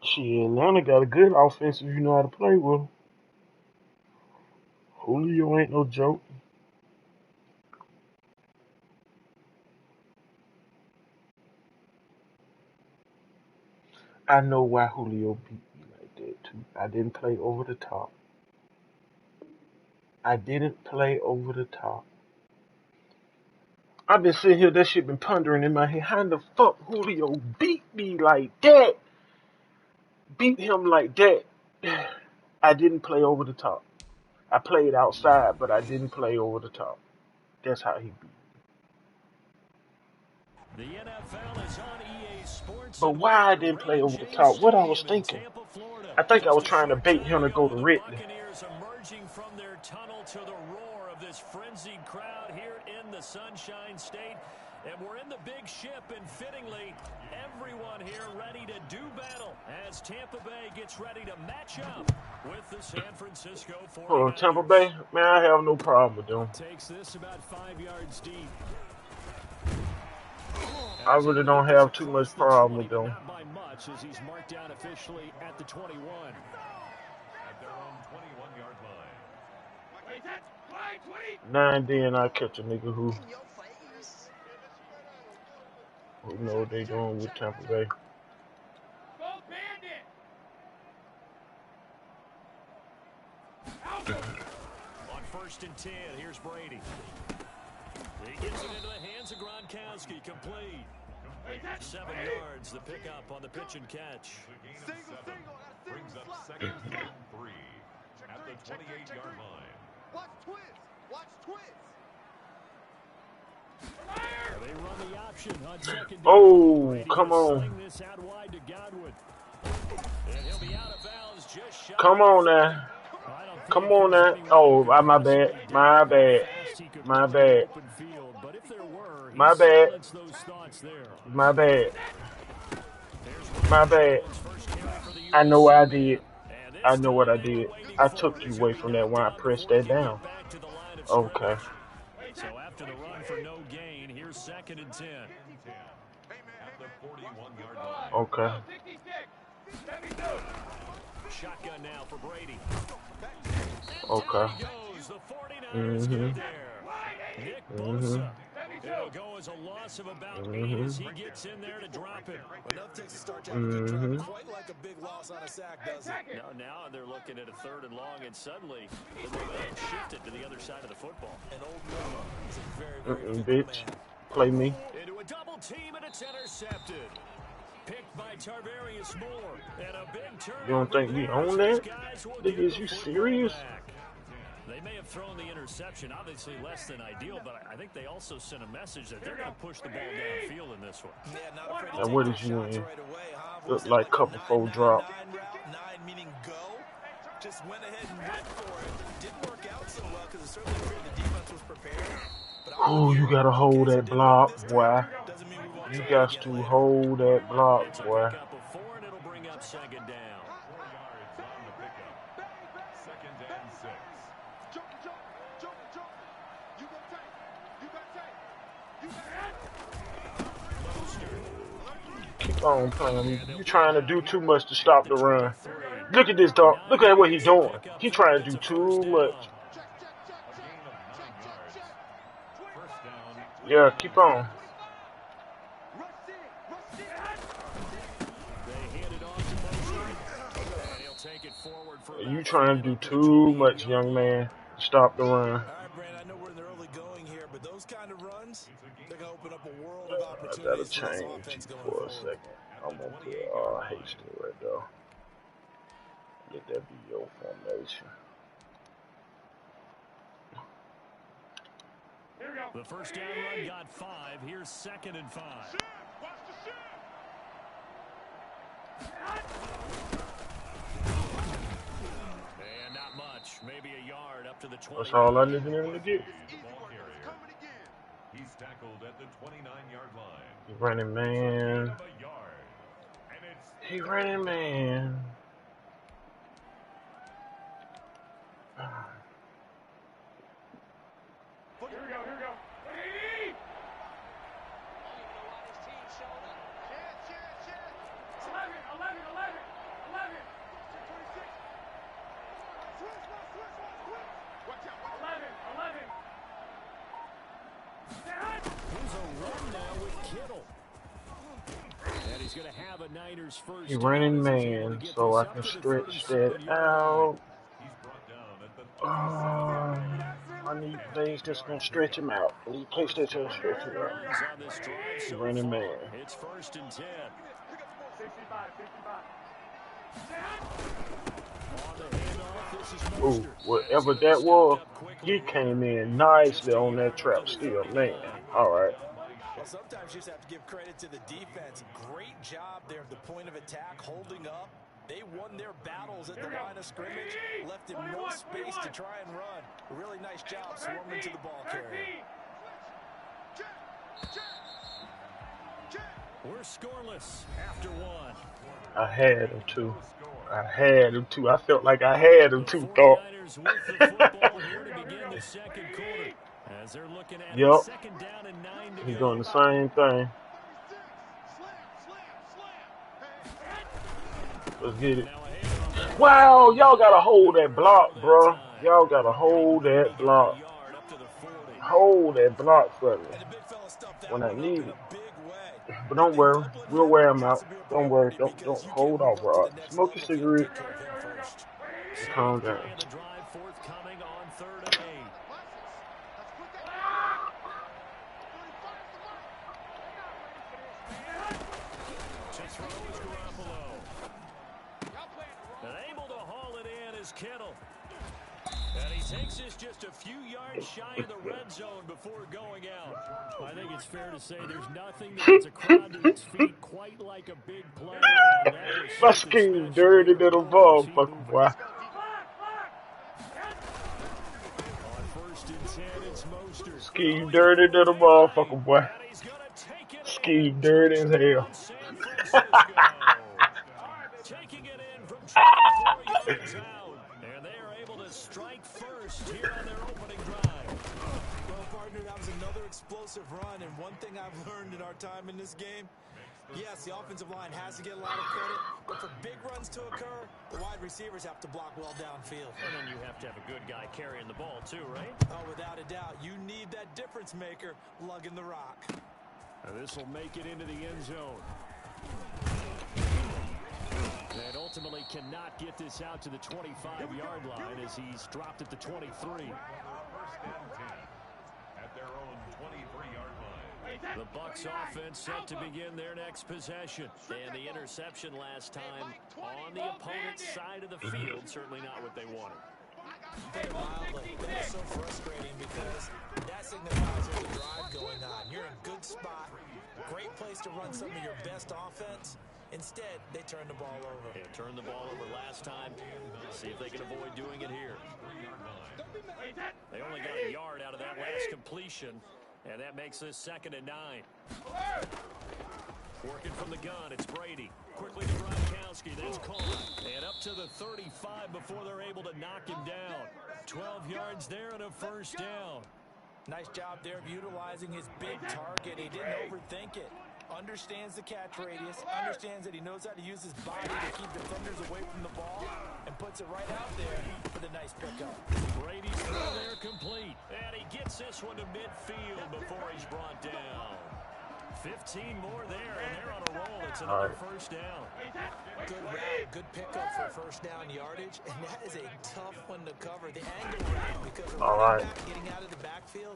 Shit, Atlanta got a good offense if you know how to play with them. Julio ain't no joke. I know why Julio beat me like that too. I didn't play over the top. I didn't play over the top. I've been sitting here, that shit been pondering in my head. How the fuck Julio beat me like that? Beat him like that. I didn't play over the top. I played outside, but I didn't play over the top. That's how he beat me. The NFL is on EA Sports, But and we why I are at didn't play Raymond over the James top? What I was Stadium in thinking? Tampa, Florida. I think I Just was a trying to short bait time him to go ago, to the Ridley. Buccaneers emerging from their tunnel to the roar of this frenzied crowd here in the Sunshine State. And we're in the big ship, and fittingly, everyone here ready to do battle as Tampa Bay gets ready to match up with the San Francisco 49ers. Tampa Bay, man, I have no problem with them. Takes this about 5 yards deep. I really don't have too much problem with them. Not by much, as he's marked down officially at the 21. At their own 21-yard line. 9 then I catch a nigga who know what they doing with Tampa Bay. 10. Here's Brady. He gets it into the hands of Gronkowski. Complete. 7 yards, the pickup on the pitch and catch. Brings up second and 3 at the 28-yard line. Watch twist. Watch twist. They run the option on second down. Oh, Brady come will on. sling this out wide to Godwin. And he'll be out of bounds just shy. Come on now. I don't think Come on there's now. any way Oh, he could my bad. possibly My dictate bad. how fast he could My run the bad. open field. But if there were, he My bad. silenced those thoughts there. My bad. There's My bad. Jones' first carry for the I know what I US. did. And this I know what I time they were did. waiting I for took it. you He'll away be from that when I knocked down pressed before that he can down. get back to the line of Okay. scrimmage. So after the run for no gain, here's second and 10. At the 41-yard line. Okay. Shotgun now for Brady. Okay. He goes. The 49ers get it there. Nick Bosa. It'll go as a loss of about 8 as he gets in there to drop it. Enough takes to start trying to keep track. Quite like a big loss on a sack, does it? Now they're looking at a 3rd and long, and suddenly the momentum shifted to the other side of the football. And old Noah is a very, very fickle Bitch. man. Play me. Into a double team, and it's intercepted. Picked by Tarvarius Moore. And a big turnover. You don't think we own These that? guys will Nigga, get is the you football serious? back. They may have thrown the interception, obviously less than ideal, but I think they also sent a message that they're going to push the ball downfield in this one. Yeah, not afraid to Now, take what those did you shots in? right away, huh? Look Was it like a couple fold drop. 9-9-9 route? 9 meaning go. Just went ahead and went for it. Didn't work out so well because it certainly appeared the defense was prepared. But Oh, you gotta hold that block, boy. doesn't mean we won't You try got again to later. hold that block, It's a boy. pickup of 4, and it'll bring up second down. 4 yards on the pickup. Second and 6. You got tape. You got tape. You got tape. Keep on playing. You trying to do too much to stop the run. Look at this dog. Look at what he's doing. He trying to do too much. A gain of 9 yards. First down. Yeah, keep on. They hand it off to Mosley, and he'll take it forward for You about trying to 5 do up to the too much, 28-yard young line. man. Stop the run. All right, Brandon, I know we're in the early going here, but those kind of runs, they're going to open up a world of I gotta opportunities for this change offense going for a forward. second. I'm gonna put Hastings right there. Let that be your formation. The first down run got 5. Here's second and 5. Watch the shit. And not much. Maybe a yard up to the 20. That's all I need him to get. Ball carrier. He's tackled at the 29-yard line. He running man. Of a yard. And it's He running man. Here we go. Here we go. Hey! It's 11. 11. 11. 11. 26. Switch. Watch out. 11. 11. Here's a run now with Kittle. And he's going to have a Niners first. He running down as he's able to man, get so this I up can to the stretch 37-yard that line. out. he's brought down at the I need things that's gonna stretch him out. I need place that's gonna stretch him out. Runs on this drive so Running far. man. It's first and 10. 65. 65. On the handoff, this is Ooh, Mostert. whatever that was, he came in nicely on that trap still, man. Alright. Well, sometimes you just have to give credit to the defense. Great job there at the point of attack, holding up. They won their battles at the line of scrimmage, left him no space to try and run. A really nice job swarming to the ball carrier. We're scoreless after 1. I had him too. I had him too. I felt like I had him too, thought. 49ers with the football here to begin the second quarter. As they're looking at Yup. it, second down and 9 to He's go. doing the same thing. Let's get it. Now a handoff. Wow, y'all gotta hold that block, bro. Y'all gotta hold that block. Yard up to the 40. Hold that block for me And the big fella stuffed that when I one up need in it. a big way. But don't worry, we'll wear him out. Don't worry, don't hold on, bro. Smoke your cigarette. Take care of him first. Calm down. And the drive forthcoming on 3rd and 8. To throw is Garoppolo. And able to haul it in is Kittle. And he takes this just a few yards shy of the red zone before going out. I think it's fair to say there's nothing that gets a crowd to its feet quite like a big play. And that was My something scheme special dirty there. to the Boy, was he motherfucker, moving. boy. On 1st and 10, it's Mostert. Scheme dirty to the motherfucker, boy. And he's going to take it Scheme in. dirty as hell. Touchdown, San Francisco. Taking it in from 24 yards out. And they are able to strike first here on their opening drive. Well, partner, that was another explosive run, and one thing I've learned in our time in this game, yes, the offensive line has to get a lot of credit, but for big runs to occur, the wide receivers have to block well downfield. And then you have to have a good guy carrying the ball too, right? Oh, without a doubt, you need that difference maker lugging the rock. And this will make it into the end zone. And ultimately cannot get this out to the 25-yard line as he's dropped at the 23. 1st and 10 at their own 23-yard line. The Bucs offense set to begin their next possession. And the interception last time on the opponent's side of the field, certainly not what they wanted. Put it mildly, that is so frustrating because that signifies there's a drive going on. You're in a good spot, great place to run some of your best offense. Instead, they turn the ball over. Yeah, turned the ball over last time. See if they can avoid doing it here. They only got a yard out of that last completion, and that makes this 2nd and 9. Working from the gun, it's Brady. Quickly to Gronkowski, that's caught. And up to the 35 before they're able to knock him down. 12 yards there and a 1st down. Nice job there of utilizing his big target. He didn't overthink it. Understands the catch radius, understands that he knows how to use his body to keep defenders away from the ball, and puts it right out there for the nice pickup. Brady's throw there complete. And he gets this one to midfield before he's brought down. 15 more there, and they're on a roll. It's another 1st down. Good route, good pickup for 1st down yardage, and that is a tough one to cover. The angle route, because a running back getting out of the backfield,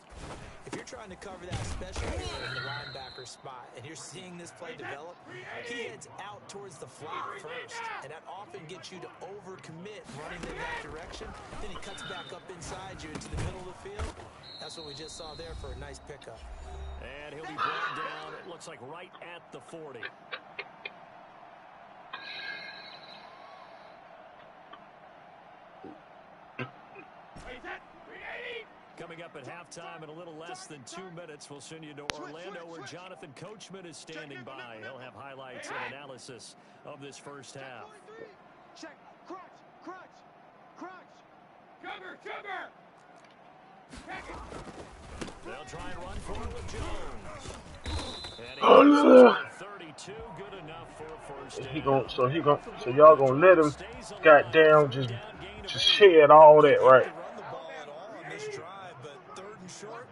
if you're trying to cover that, especially in the linebacker spot, and you're seeing this play develop, he heads out towards the flat first, and that often gets you to overcommit running in that direction. Then he cuts back up inside you into the middle of the field. That's what we just saw there for a nice pickup. And he'll be brought down, it looks like right at the 40. Coming up at halftime in a little less than 2 minutes, we'll send you to Orlando where Jonathan Coachman is standing by. He'll have highlights and analysis of this 1st half. Check. Crunch. Cover. They'll try and run for it with Jones. And he gets 32, good enough for a 1st down. So y'all gonna let him goddamn just shed all that, right? Run the ball at all on this drive, but 3rd and short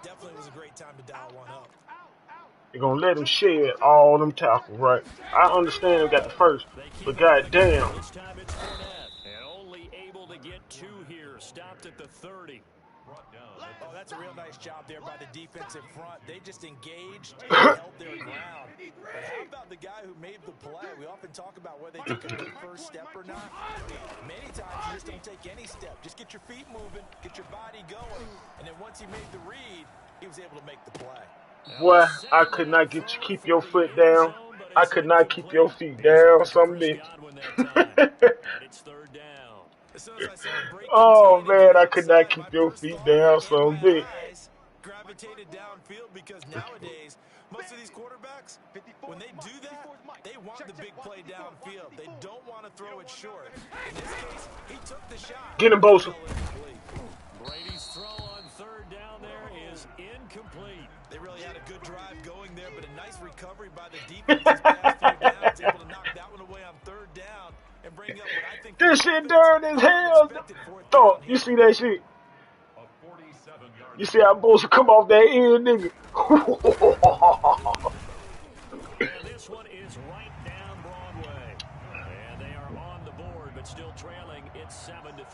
definitely was a great time to dial one up. You're gonna let him shed all them tackles, right? I understand he got the 1st, but goddamn. This time it's Fournette, and only able to get 2 here, stopped at the 30. Oh, that's a real nice job there by the defensive front. They just engaged and held their ground. But how about the guy who made the play? We often talk about whether they took a good 1st step or not. Many times you just don't take any step. Just get your feet moving, get your body going. And then once he made the read, he was able to make the play. Boy, I could not get you keep your foot down. I could not keep your feet down, some bitch. It's 3rd down. Oh man, I could not keep your feet down, some bitch. Gravitated downfield because nowadays most of these quarterbacks, when they do that, they want the big play downfield. They don't want to throw it short. In this case, he took the shot. Get him, Bosa. Brady's throw on 3rd down there is incomplete. They really had a good drive going there, but a nice recovery by the defense these past few downs, able to knock that one away on 3rd down and bring up what I think this shit dirty as hell. Thought you see that shit? You see how Bosa come off that end, nigga? And this one is right down Broadway. And they are on the board, but still trailing. It's 7-3.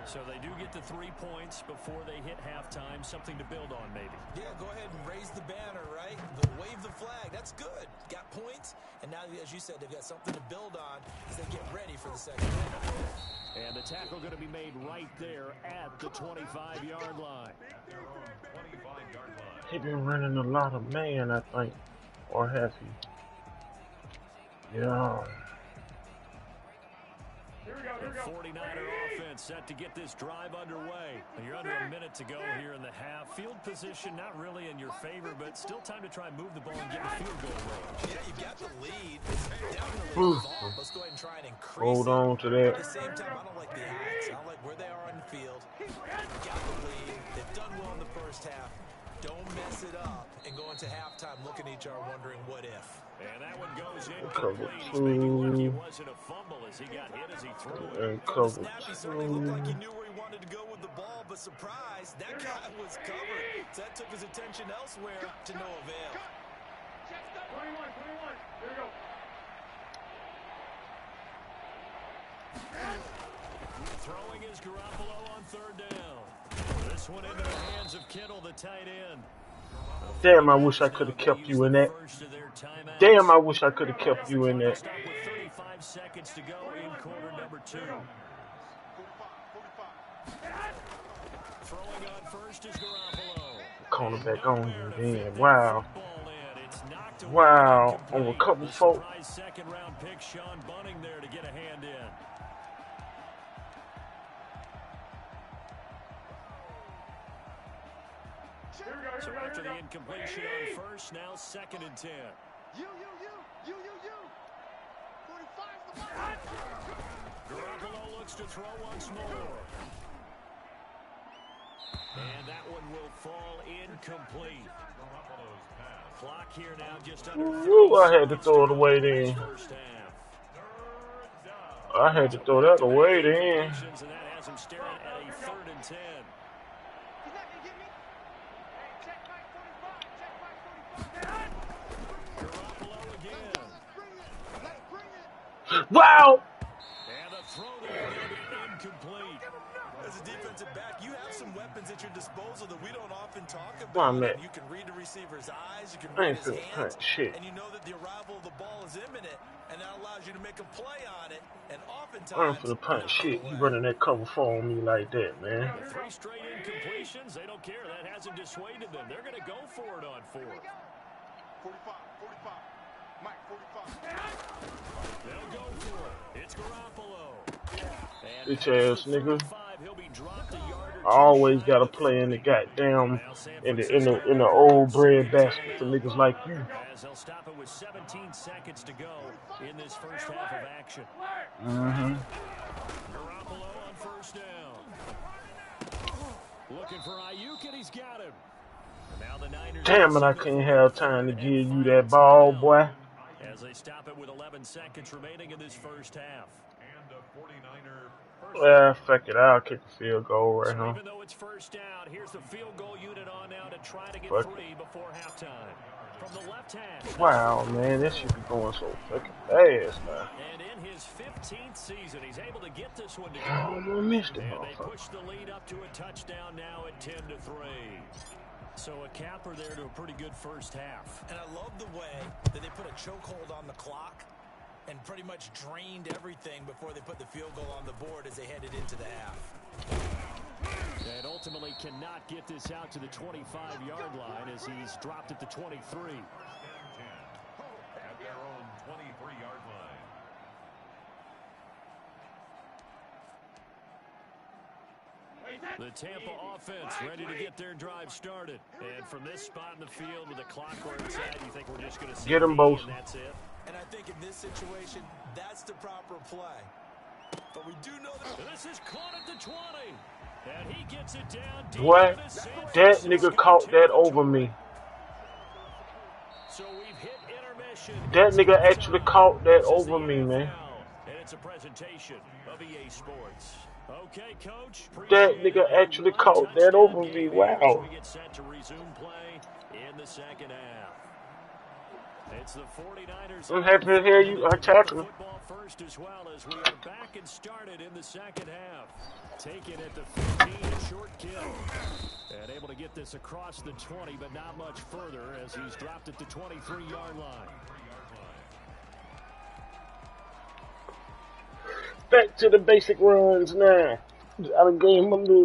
So they do get the 3 points before they hit halftime. Something to build on, maybe. Yeah, go ahead and raise the banner, right? They'll wave the flag. That's good. Got points, and now, as you said, they've got something to build on as they get ready for the second half. And the tackle going to be made right there at the 25-yard line. At their own 25-yard line. He been running a lot of man, I think. Or has he? Yeah. The 49er offense set to get this drive underway. You're under a minute to go here in the half. Field position not really in your favor, but still time to try and move the ball and get a field goal range. Yeah, you've got the lead. It's definitely involved. Let's go ahead and try and increase Hold on to it. that. At the same time, I don't like the odds. I don't like where they are on the field. Got the lead. They've done well in the first half. Don't mess it up and go into halftime looking at each other wondering what if. And that one goes Cover incomplete. He's maybe lucky it two. wasn't a fumble as he got hit as he threw it. And From the cover snap, he certainly looked like he two. knew where he wanted to go with the ball, but surprise, that guy was covered. So that took his attention elsewhere to no avail. 21. Here we go. Throwing is Garoppolo on third down. This one into the hands of Kittle, the tight end. Damn, I wish I could have kept you in that. Damn, I wish I could have kept you in that. Stop with 35 seconds to go in quarter number 2. Throwing on first is Garoppolo. Cornerback on you then. Wow. Wow. On a couple folk. Second round pick Sean Bunning there to get a hand in. So after the incompletion on first, now 2nd and 10. You. 45's the ball. Garoppolo looks to throw once more. And that one will fall incomplete. Garoppolo's pass. Clock here now just under Woo, I had to throw it away then. first half. Third down. I had to throw that away then. And that has him staring at a 3rd and 10. He's not gonna get me. Hey, check back 45. Garoppolo again. Let's bring it. Wow. And a throw there going to be incomplete. As a defensive back, you have some weapons at your disposal that we don't often talk Why, about. man? You can read the receiver's eyes, you can I read ain't his finna hands, punch shit. and you know that the arrival of the ball is imminent, and that allows you to make a play on it. And oftentimes, I ain't finna punch shit. You running that cover four on me like that, man. 3 straight incompletions. They don't care. That hasn't dissuaded them. They're going to go for it on 4th. 45. Mike, 45. They'll go for it. It's Garoppolo. And Bitch ass nigga. 5, he'll be dropped a yard or I two always shy gotta of the play in the 30. goddamn Now San in Francisco the old bread basket for niggas like you. as they'll stop it with 17 seconds to go in this first half of action. Mm-hmm. Garoppolo on first down. Looking for Ayuk, and he's got him. And now the Niners. Damn it, I couldn't have time to give you that ball, boy. As they stop it with 11 seconds remaining in this first half. And a 49er first Well, fuck it, I'll kick the field goal right So now. even though it's first down, here's the field goal unit on now to try to get Fuck 3 before halftime. From the left hand. Wow, man, this should be going so fucking fast now. And in his 15th season, he's able to get this one to I go. almost missed it, And they motherfucker. push the lead up to a touchdown now at 10-3. So a capper there to a pretty good first half. And I love the way that they put a chokehold on the clock and pretty much drained everything before they put the field goal on the board as they headed into the half. And ultimately cannot get this out to the 25-yard line as he's dropped at the 23. and 10. At their own 23-yard line. The Tampa offense ready to get their drive started. And from this spot in the field with the clock where it's at, you think we're just going to see Get 'em, the both. and that's it? And I think in this situation, that's the proper play. But we do know that. And this is caught at the 20. And he gets it down deep. What? into San That Francisco nigga caught that over territory. me. So we've hit intermission. That nigga actually caught that over me, man. And it's a presentation of EA Sports. Okay, coach. That appreciate nigga it. actually One caught that touchdown over game me. here Wow. as we get set to resume play in the second half. It's the 49ers. I'm happy to hear you attacking him. Football first as well as we are back and started in the second half. Taking at the 15, a short kill. And able to get this across the 20, but not much further as he's dropped at the 23-yard line. Back to the basic runs now. I done gave him a little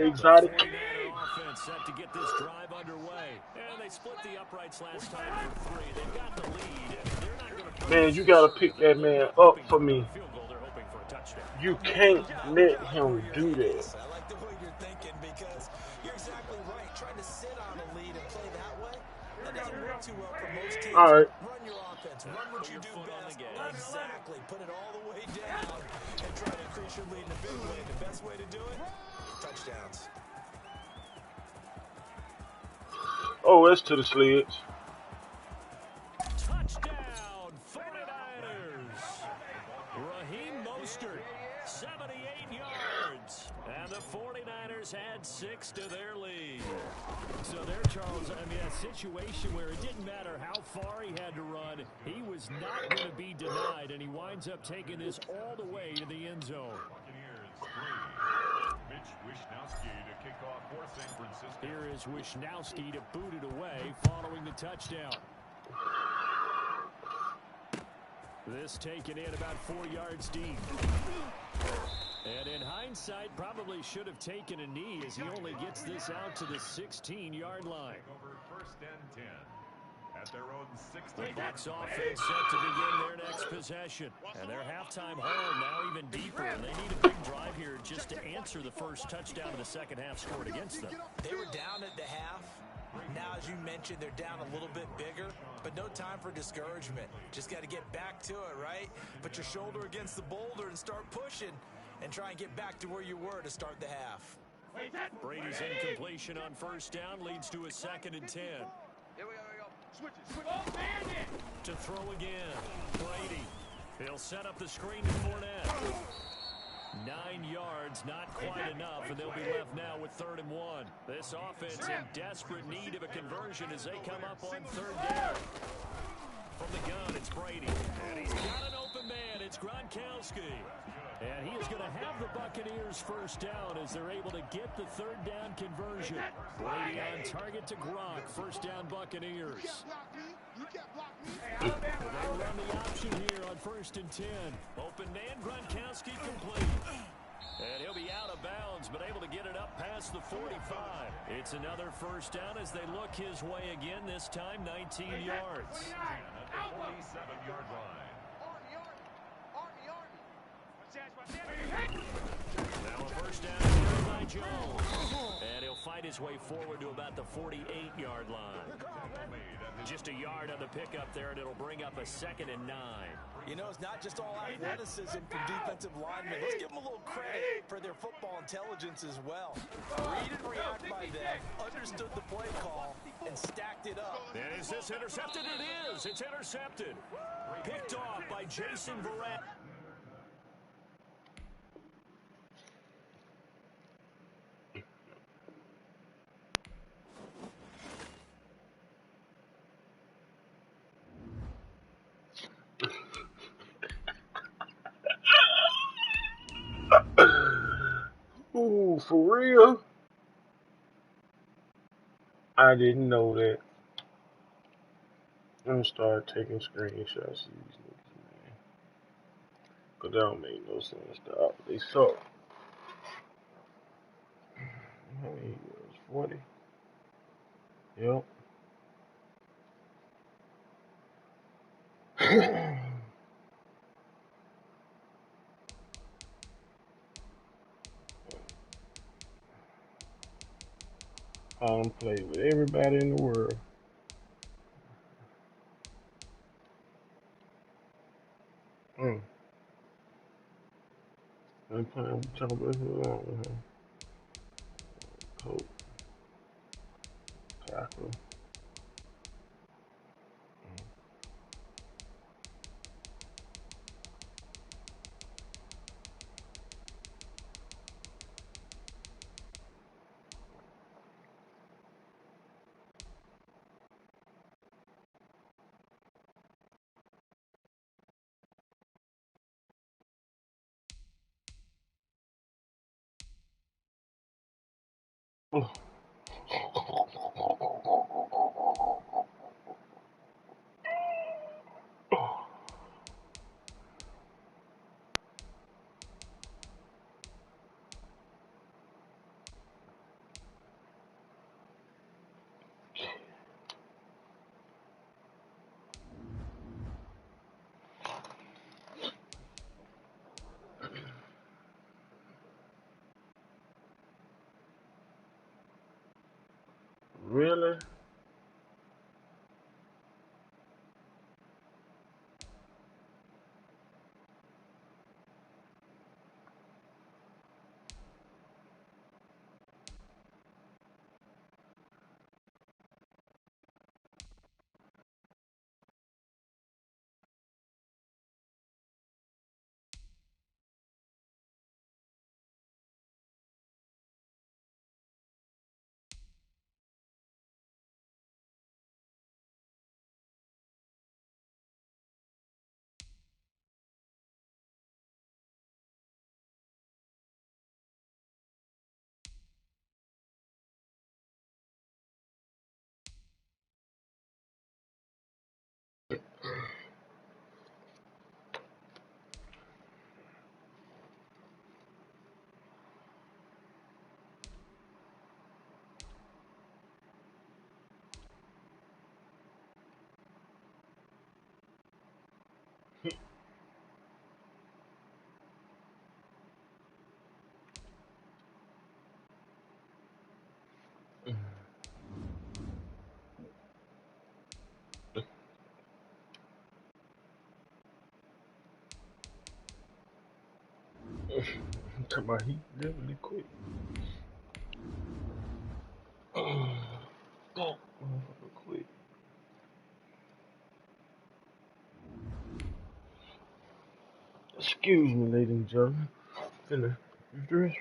exotic. Offense set to get this drive underway. And they split the uprights last time for 3. They've got the lead. And they're not going to Man, you gotta pick that man up for me. You can't let him do that. I like the way you're thinking because you're exactly right. Trying to sit on a lead and play that way, that doesn't work too well for most teams. All right. Run your offense. Run what you do best. Exactly. Put it all the way down and try to increase your lead in a big way. The best way to do it, touchdowns. Oh, that's to the sleds. Touchdown, 49ers. Raheem Mostert, 78 yards. And the 49ers had 6 to their lead. So there, Charles, I mean, a situation where it didn't matter how far he had to run, he was not going to be denied, and he winds up taking this all the way to the end zone. Here is Wishnowski to boot it away following the touchdown. This taken in about 4 yards deep. And in hindsight, probably should have taken a knee as he only gets this out to the 16-yard line. Over first and 10 at their own 16. The Bucs offense set to begin their next possession. And their halftime hole now even deeper. And they need a big drive here just to answer the first touchdown of the second half scored against them. They were down at the half. Now, as you mentioned, they're down a little bit bigger, but no time for discouragement. Just got to get back to it, right? Put your shoulder against the boulder and start pushing and try and get back to where you were to start the half. Brady's incompletion on first down leads to a 2nd and 10. Here we go. Switch it. To throw again. Brady. He'll set up the screen to Fournette. 9 yards, not quite enough, and they'll be left now with 3rd and 1. This offense in desperate need of a conversion as they come up on 3rd down. From the gun, it's Brady. And he's got an open man. It's Gronkowski. And he is going to have the Buccaneers first down as they're able to get the 3rd down conversion. Brady on target to Gronk. First down Buccaneers. They run the option here on 1st and 10. Open man, Gronkowski complete. And he'll be out of bounds, but able to get it up past the 45. It's another first down as they look his way again, this time 19 yards. At the 47-yard line. Now a first down here by Jones. And he'll fight his way forward to about the 48-yard line. Just a yard on the pickup there, and it'll bring up a 2nd and 9. You know, it's not just all athleticism from defensive linemen. Let's give them a little credit for their football intelligence as well. Read and react by them, understood the play call, and stacked it up. And is this intercepted? It is. It's intercepted. Picked off by Jason Verrett. Ooh, for real? I didn't know that. I'm gonna start taking screenshots of these niggas, man. Cause that don't make no sense, dog. They suck. How many years? 40? Yep. I don't play with everybody in the world. I'm playing with y'all along with him. Coach. Tackle. Really? Come on, he definitely quick. That motherfucker quick. Excuse me, ladies and gentlemen. Finna dress.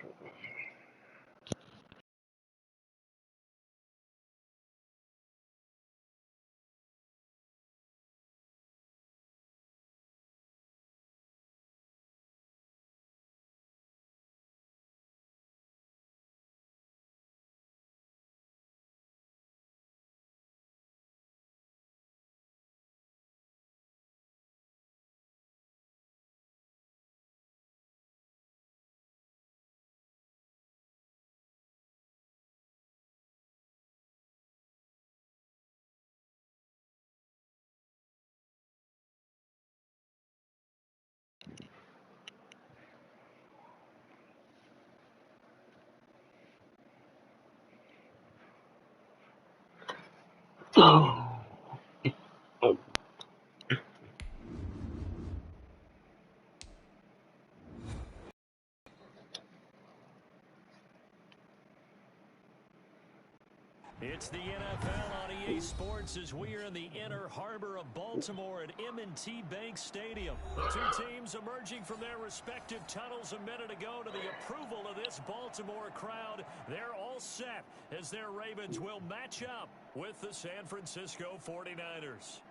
It's the NFL on EA Sports as we are in the inner harbor of Baltimore at M&T Bank Stadium. The two teams emerging from their respective tunnels a minute ago to the approval of this Baltimore crowd. They're all set as their Ravens will match up with the San Francisco 49ers.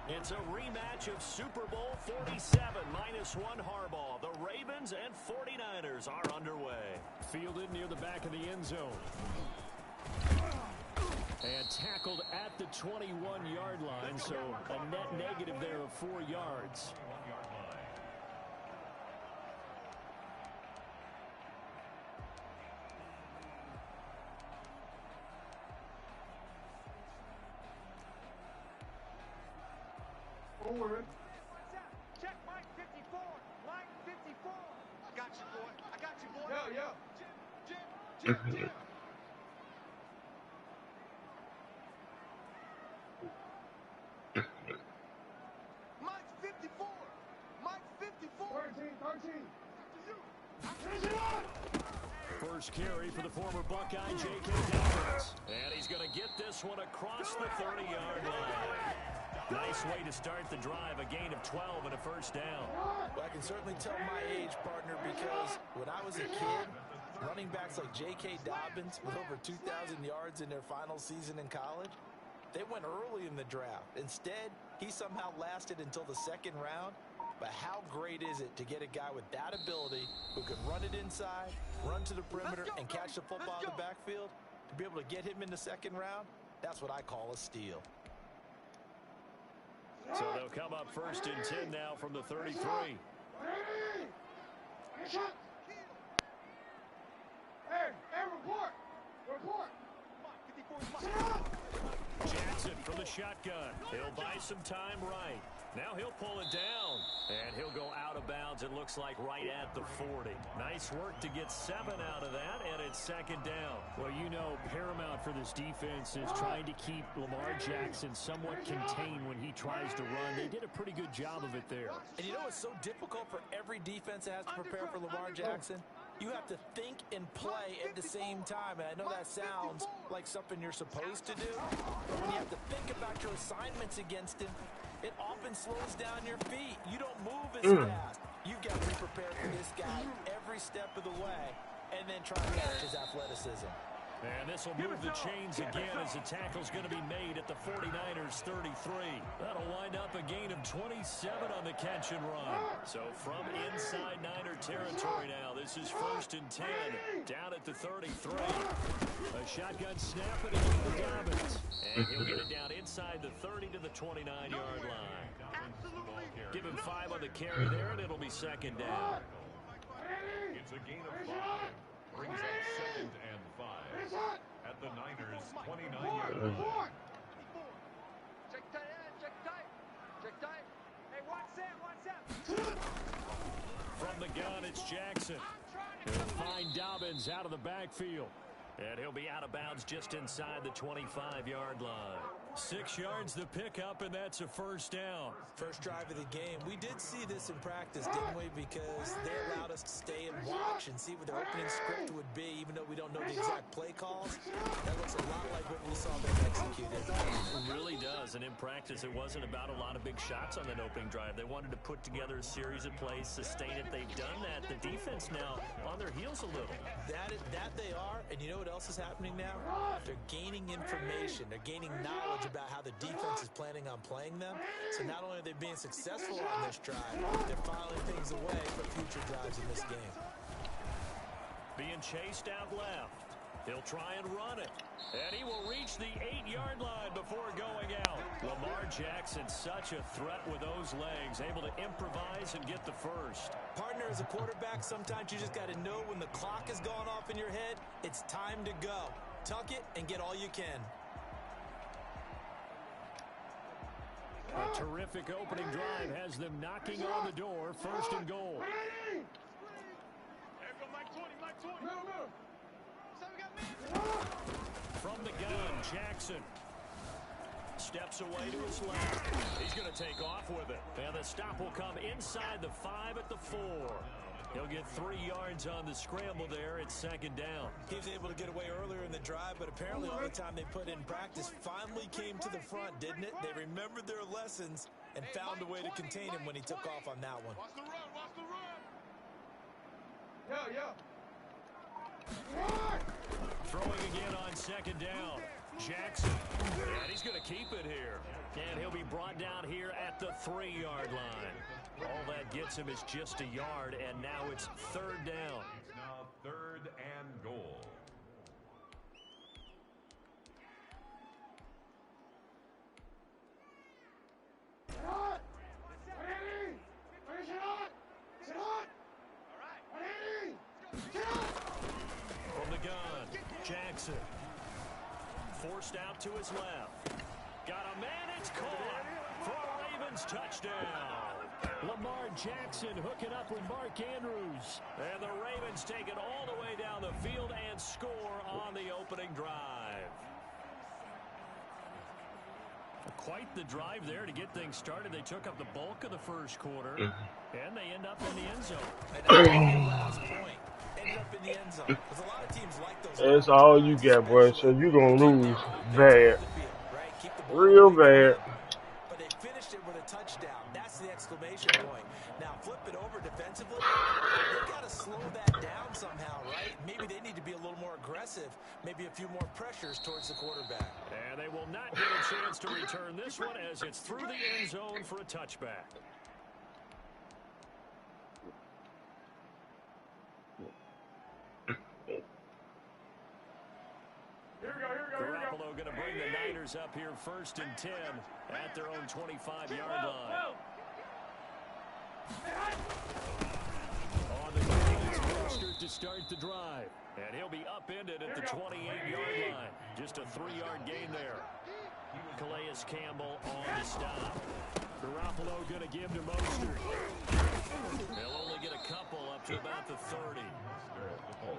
It's a rematch of Super Bowl 47, -1 Harbaugh. The Ravens and 49ers are underway. Fielded near the back of the end zone. And tackled at the 21-yard line, so a net negative there of 4 yards. Check Mike 54. Mike 54. I got you, boy. I got you, boy. Yo. Jim. Mike 54. Mike 54. 13. First carry for the former Buckeye, J.K. Dobbins. And he's going to get this one across the 30-yard line. Nice way to start the drive, a gain of 12 and a first down. Well, I can certainly tell my age, partner, because when I was a kid, running backs like J.K. Dobbins with over 2,000 yards in their final season in college, They went early in the draft. Instead, he somehow lasted until the second round. But how great is it to get a guy with that ability who can run it inside, run to the perimeter, and catch the football in the backfield? To be able to get him in the second round, that's what I call a steal. So they'll come up first and 10 now from the 33. Jackson from the shotgun. He'll buy some time right. Now he'll pull it down, and he'll go out of bounds, it looks like right at the 40. Nice work to get 7 out of that, and it's second down. Well, you know, paramount for this defense is trying to keep Lamar Jackson somewhat contained when he tries to run. They did a pretty good job of it there. And you know what's so difficult for every defense that has to prepare for Lamar Jackson? You have to think and play at the same time. And I know that sounds like something you're supposed to do, but when you have to think about your assignments against him, it often slows down your feet. You don't move as fast. You've got to be prepared for this guy every step of the way and then try to match his athleticism. And this will move the chains again as the tackle's going to be made at the 49ers 33. That'll wind up a gain of 27 on the catch and run. So from inside Niner territory now, this is first and 10 down at the 33. A shotgun snap it again for Maddens. And he'll get it down inside the 30 to the 29-yard line. Give him 5 on the carry there, and it'll be second down. It's a gain of 5. Brings up second and 5 at the Niners' 29-yard line. Check tight. Hey, watch that. From the gun, it's Jackson. He'll find Dobbins out of the backfield. And he'll be out of bounds just inside the 25-yard line. 6 yards the pickup, and that's a first down. First drive of the game. We did see this in practice, didn't we? Because they allowed us to stay and watch and see what their opening script would be, even though we don't know the exact play calls. That looks a lot like what we saw them execute. It really does. And in practice, it wasn't about a lot of big shots on that opening drive. They wanted to put together a series of plays, sustain it. They've done that. The defense now on their heels a little. That they are. And you know what else is happening now? They're gaining information. They're gaining knowledge about how the defense is planning on playing them. So not only are they being successful on this drive, they're filing things away for future drives in this game. Being chased out left. He'll try and run it. And he will reach the 8-yard line before going out. Lamar Jackson, such a threat with those legs, able to improvise and get the first. Partner, as a quarterback, sometimes you just got to know when the clock has gone off in your head, it's time to go. Tuck it and get all you can. A terrific opening drive has them knocking on the door. First and goal. From the gun, Jackson steps away to his left. He's going to take off with it. And the stop will come inside the 5 at the 4. He'll get 3 yards on the scramble there. It's second down. He was able to get away earlier in the drive, but apparently all the time they put in practice finally came to the front, didn't it? They remembered their lessons and found a way to contain him when he took off on that one. Watch the run. Yo. Throwing again on second down. Jackson. And he's going to keep it here. And he'll be brought down here at the 3-yard line. All that gets him is just a yard, and now it's third down. It's now third and goal. From the gun, Jackson. Forced out to his left. Got a man, it's caught for a Ravens touchdown. Lamar Jackson hooking up with Mark Andrews. And the Ravens take it all the way down the field and score on the opening drive. Quite the drive there to get things started. They took up the bulk of the first quarter, and they end up in the end zone. And last point, ended up in the end zone. Because a lot of teams like those. That's all you got, boy. So you're going to lose bad. Real bad. But they finished it with a touchdown. That's the exclamation point. Now flip it over defensively. They've got to slow that down somehow, right? Maybe they need to be a little more aggressive. aggressive, maybe a few more pressures towards the quarterback. And they will not get a chance to return this one as it's through the end zone for a touchback. Garoppolo going to bring the Niners up here 1st and 10 at their own 25-yard line. On the game, it's Mostert to start the drive. And he'll be upended at the 28-yard line. Just a 3-yard gain there. Calais Campbell on the stop. Garoppolo going to give to Mostert. He'll only get a couple up to about the 30.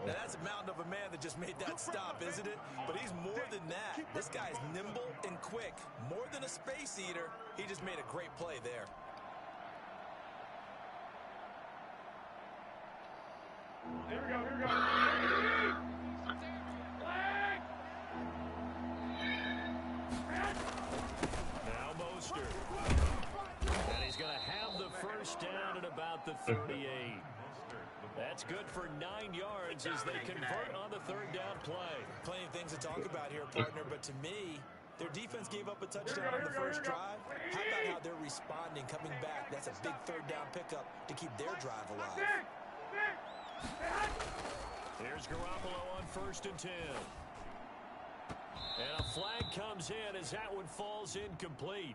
Now that's a mountain of a man that just made that stop, isn't it? But he's more than that. This guy's nimble and quick. More than a space eater. He just made a great play there. Here we go, here we go. Now Mostert. And he's going to have the first down at about the 38. That's good for 9 yards as they convert on the 3rd down play. Plenty of things to talk about here, partner, but to me, their defense gave up a touchdown on the first drive. How about how they're responding, coming back? That's a big 3rd down pickup to keep their drive alive. Here's Garoppolo on 1st and 10. And a flag comes in as that one falls incomplete.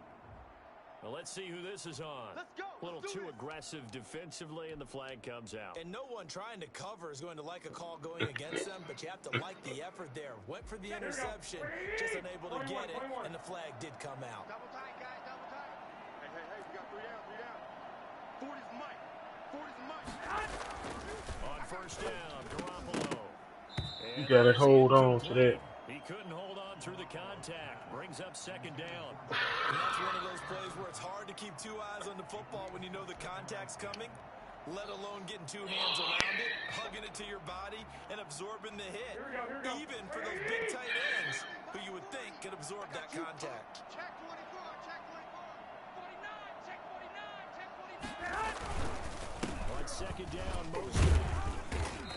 Well, let's see who this is on. A little too aggressive defensively, and the flag comes out. And no one trying to cover is going to like a call going against them, but you have to like the effort there. Went for the interception, just unable to get it, and the flag did come out. Double tight, guys, double tight. Hey, we got 3 down, 3 down. 40's Mike. 40's Mike. On 1st down, Garoppolo. You gotta hold on to that. He couldn't hold on through the contact. Brings up 2nd down. And that's one of those plays where it's hard to keep 2 eyes on the football when you know the contact's coming, let alone getting 2 hands around it, hugging it to your body, and absorbing the hit. Even for those big tight ends, who you would think could absorb that contact. Check 24, check 24. 49, check 49, check 49. On 2nd down, Mostert.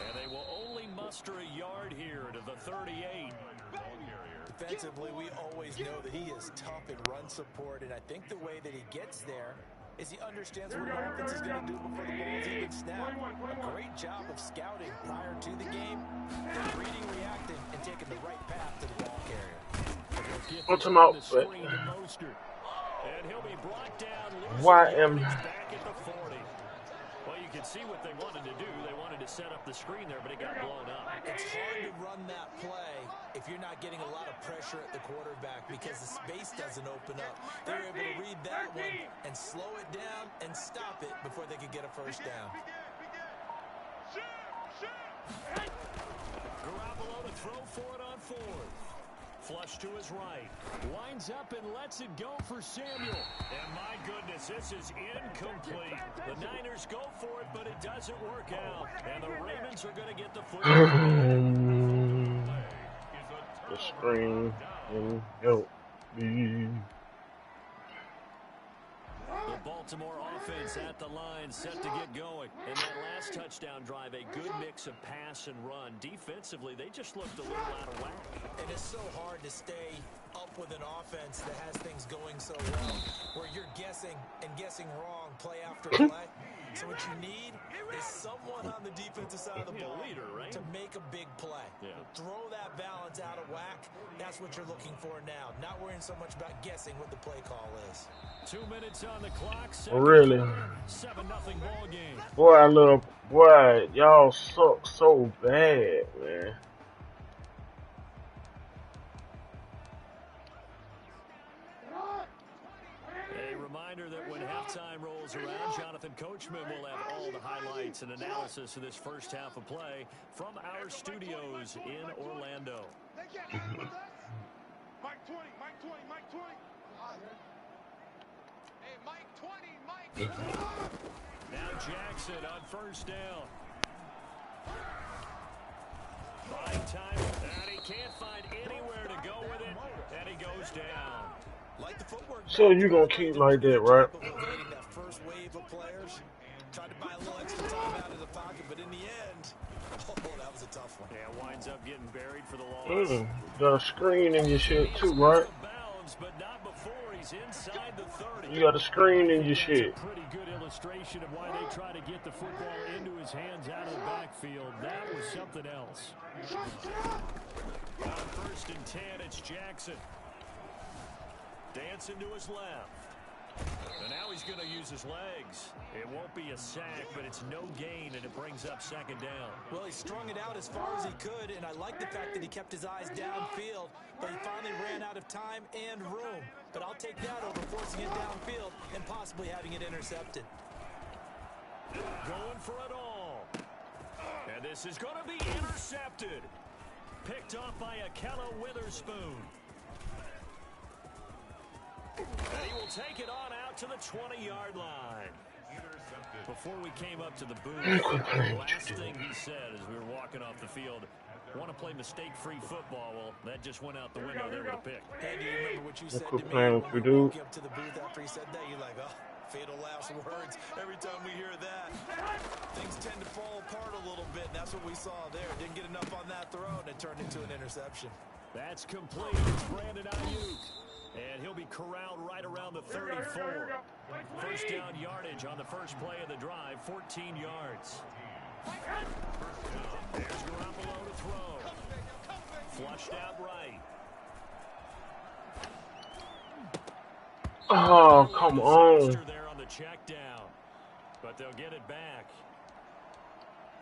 And they will only muster a yard here to the 38. Defensively, we always know that he is tough in run support, and I think the way that he gets there is he understands what an offense is going to do before the ball's even snapped. A great job of scouting prior to the game, then reading, reacting, and taking the right path to the ball carrier. What's him out? And he'll be brought down. Why am Back at the 40. Well, you can see what they wanted to do. They wanted to set up the screen there, but it got blown up. It's hard to run that play if you're not getting a lot of pressure at the quarterback because the space doesn't open up. They were able to read that one and slow it down and stop it before they could get a first down. Garoppolo to throw for it on 4th. Flush to his right. Winds up and lets it go for Samuel. And my goodness, this is incomplete. The Niners go for it, but it doesn't work out. And the Ravens are going to get the football. the screen and help me? The Baltimore offense at the line, set to get going. And that last touchdown drive, a good mix of pass and run. Defensively, they just looked a little out of whack. And it's so hard to stay up with an offense that has things going so well, where you're guessing and guessing wrong play after play. So what you need is someone on the defensive side of the ball to make a big play. Throw that balance out of whack. That's what you're looking for now. Not worrying so much about guessing what the play call is. 2 minutes on the clock. Really? 7-0 ball game. Boy, y'all suck so bad, man. A reminder that when halftime rolls around, Jonathan Coachman will have all the highlights and analysis of this first half of play from our studios in Orlando. Mike 20, Mike 20, Mike 20. Hey, Mike 20, Mike 20. Now Jackson on first down. Buying time, and he can't find anywhere to go with it, and he goes down. Like the footwork. So you gonna keep like that, right? That first wave of players tried to buy a little extra time out of the pocket, but in the end, that was a tough one. Yeah, winds up getting buried for the loss. Got a screen in your shit too, right? But not before he's inside the 30. You got a screen in your That's shit. a pretty good illustration of why they try to get the football into his hands out of the backfield. That was something else. On 1st and 10, it's Jackson. Dancing to his left. And now he's going to use his legs. It won't be a sack, but it's no gain, and it brings up 2nd down. Well, he strung it out as far as he could, and I like the fact that he kept his eyes downfield, but he finally ran out of time and room. But I'll take that over forcing it downfield and possibly having it intercepted. Going for it all. And this is going to be intercepted. Picked off by Akella Witherspoon. And he will take it on out to the 20-yard line. Before we came up to the booth, the last thing he said as we were walking off the field, want to play mistake-free football. Well, that just went out the window there with a pick. Hey, do you remember what you said Quit to me playing when with we you, walked up to the booth after he said that? You're like, oh, fatal last words. Every time we hear that, things tend to fall apart a little bit, and that's what we saw there. Didn't get enough on that throw, and it turned into an interception. That's complete. It's Brandon Ayuk. And he'll be corralled right around the 34. 1st down yardage on the first play of the drive, 14 yards. There's Garoppolo to throw. Flushed out right. Oh, come on. There on the check down, but they'll get it back.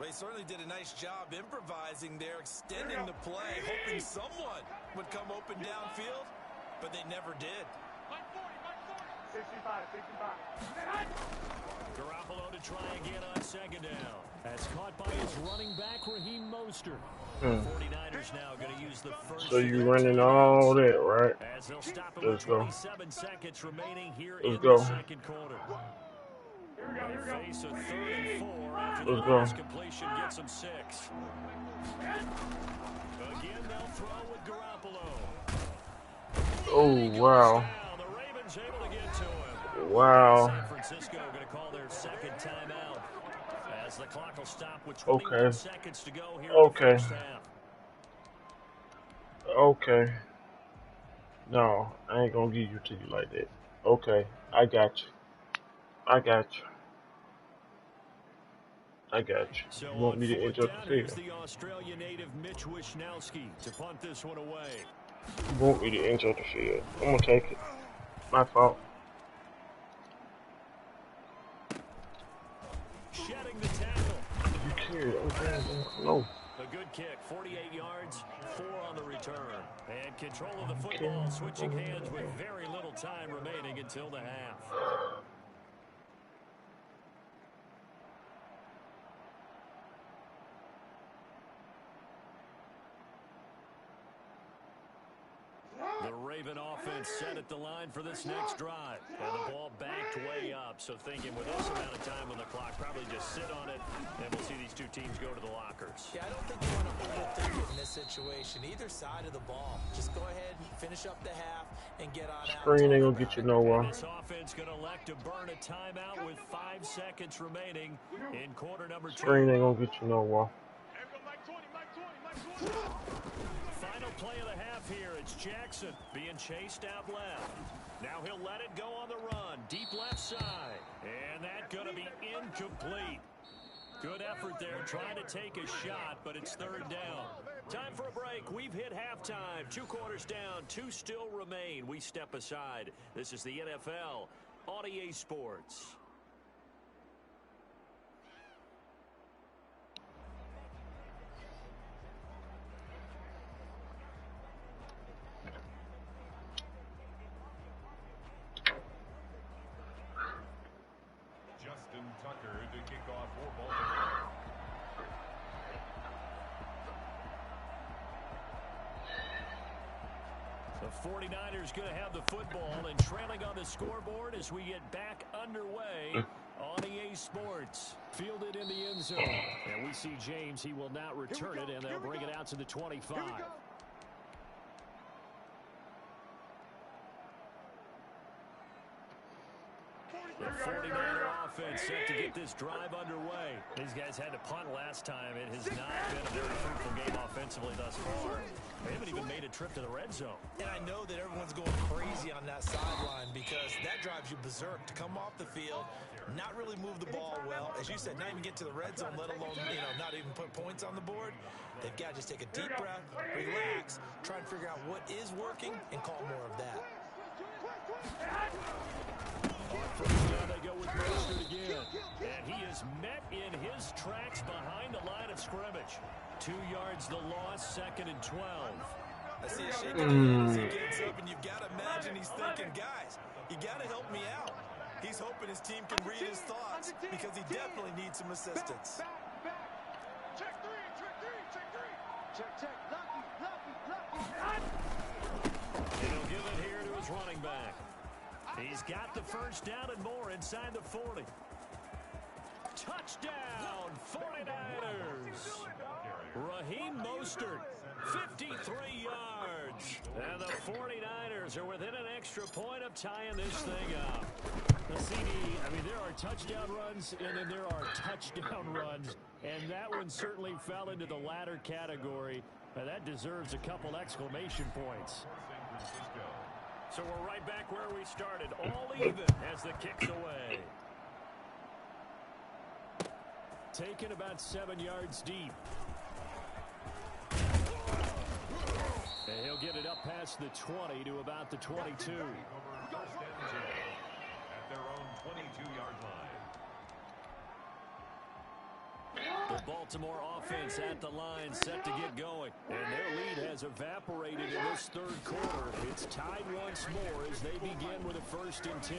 They certainly did a nice job improvising there, extending the play, hoping someone would come open downfield, but they never did. 65. Garoppolo to try again on 2nd down. That's caught by his running back, Raheem Mostert. 49ers now going to use the first. So you running all that, right? As they'll stop it Let's with go. 27 seconds remaining here Let's in go. the 2nd quarter. They face a 3rd and 4 after Let's the go. last completion gets them 6. Again, they'll throw with Garoppolo. Oh, wow. The Ravens able to get to him. Wow. San Francisco going to call their 2nd timeout as the clock will stop with 21 seconds to go here in the first half. Okay. No, I ain't gonna give you to you like that. Okay, I got you. So You want me to enter the here's field? the Australia native Mitch Wishnowski to punt this one away. You want me to enter the field? I'm gonna take it. My fault. Shedding the tackle. You carried. No. A good kick, 48 yards, 4 on the return. And control of the football, switching hands with very little time remaining until the half. The Raven offense set at the line for this next drive. And the ball backed way up. So thinking with this amount of time on the clock, probably just sit on it, and we'll see these two teams go to the lockers. Yeah, I don't think you want to overthink it in this situation. Either side of the ball. Just go ahead and finish up the half and get on out. Screen ain't gonna get you nowhere. This offense going to elect to burn a timeout with 5 seconds remaining in quarter number 2. Screen ain't gonna get you nowhere. Final play of the half here. It's Jackson being chased out left. Now he'll let it go on the run. Deep left side. And that's going to be incomplete. Good effort there trying to take a shot, but it's 3rd down. Time for a break. We've hit halftime. 2 quarters down. 2 still remain. We step aside. This is the NFL on EA Sports. Justin Tucker to kick off for Baltimore. The 49ers going to have the football and trailing on the scoreboard as we get back underway on EA Sports. Fielded in the end zone. And we see James. He will not return it, and they'll bring it out to the 25. The 49er offense set to get this drive underway. These guys had to punt last time. It has not been a very fruitful game offensively thus far. They haven't even made a trip to the red zone. And I know that everyone's going crazy on that sideline because that drives you berserk to come off the field, not really move the ball well. As you said, not even get to the red zone, let alone, not even put points on the board. They've got to just take a deep breath, relax, try and figure out what is working, and call more of that. On first down, they go with Mostert again. And he is met in his tracks behind the line of scrimmage. 2 yards the loss, 2nd and 12. I see a shaking hand as he gets up, and you've got to imagine he's thinking, guys, you got to help me out. He's hoping his team can read his thoughts because he definitely needs some assistance. Check three, check three, check three. Check. Lucky. He'll give it here to his running back. He's got the first down and more inside the 40. Touchdown, 49ers. Raheem Mostert, 53 yards. And the 49ers are within an extra point of tying this thing up. The CD, there are touchdown runs, and then there are touchdown runs. And that one certainly fell into the latter category. That deserves a couple exclamation points. So we're right back where we started, all even as the kick's away. Taken about 7 yards deep. And he'll get it up past the 20 to about the 22. First and 10 at their own 22-yard line. The Baltimore offense at the line, set to get going. And their lead has evaporated in this third quarter. It's tied once more as they begin with a 1st and 10.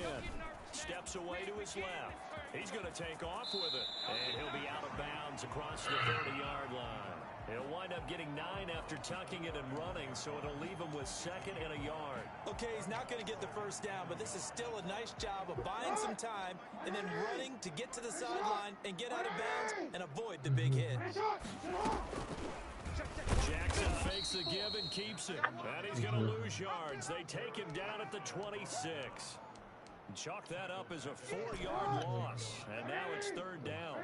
Steps away to his left. He's going to take off with it. And he'll be out of bounds across the 30-yard line. He'll wind up getting 9 after tucking it and running, so it'll leave him with 2nd and a yard. Okay, he's not going to get the first down, but this is still a nice job of buying some time and then running to get to the sideline and get out of bounds and avoid the big hit. Jackson fakes the give and keeps it. And he's going to lose yards. They take him down at the 26. Chalk that up as a 4-yard loss. And now it's 3rd down.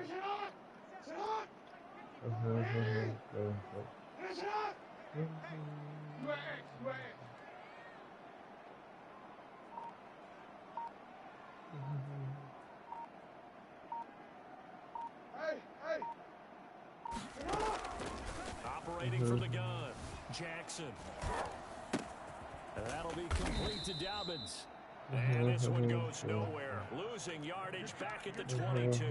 Operating from the gun, Jackson. That'll be complete to Dobbins. And this one goes nowhere. Losing yardage back at the 22.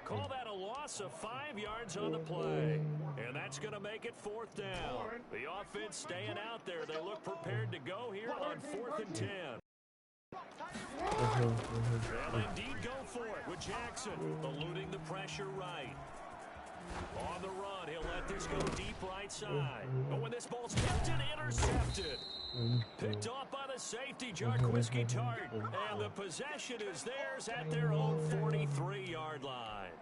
Call that a loss of 5 yards on the play. And that's going to make it 4th down. The offense staying out there. They look prepared to go here on 4th and 10. They'll indeed go for it with Jackson, eluding the pressure right. On the run, he'll let this go deep right side. But when this ball's tipped and intercepted. Picked off by the safety, Jarquiski Tart. And the possession is theirs at their own 43-yard line.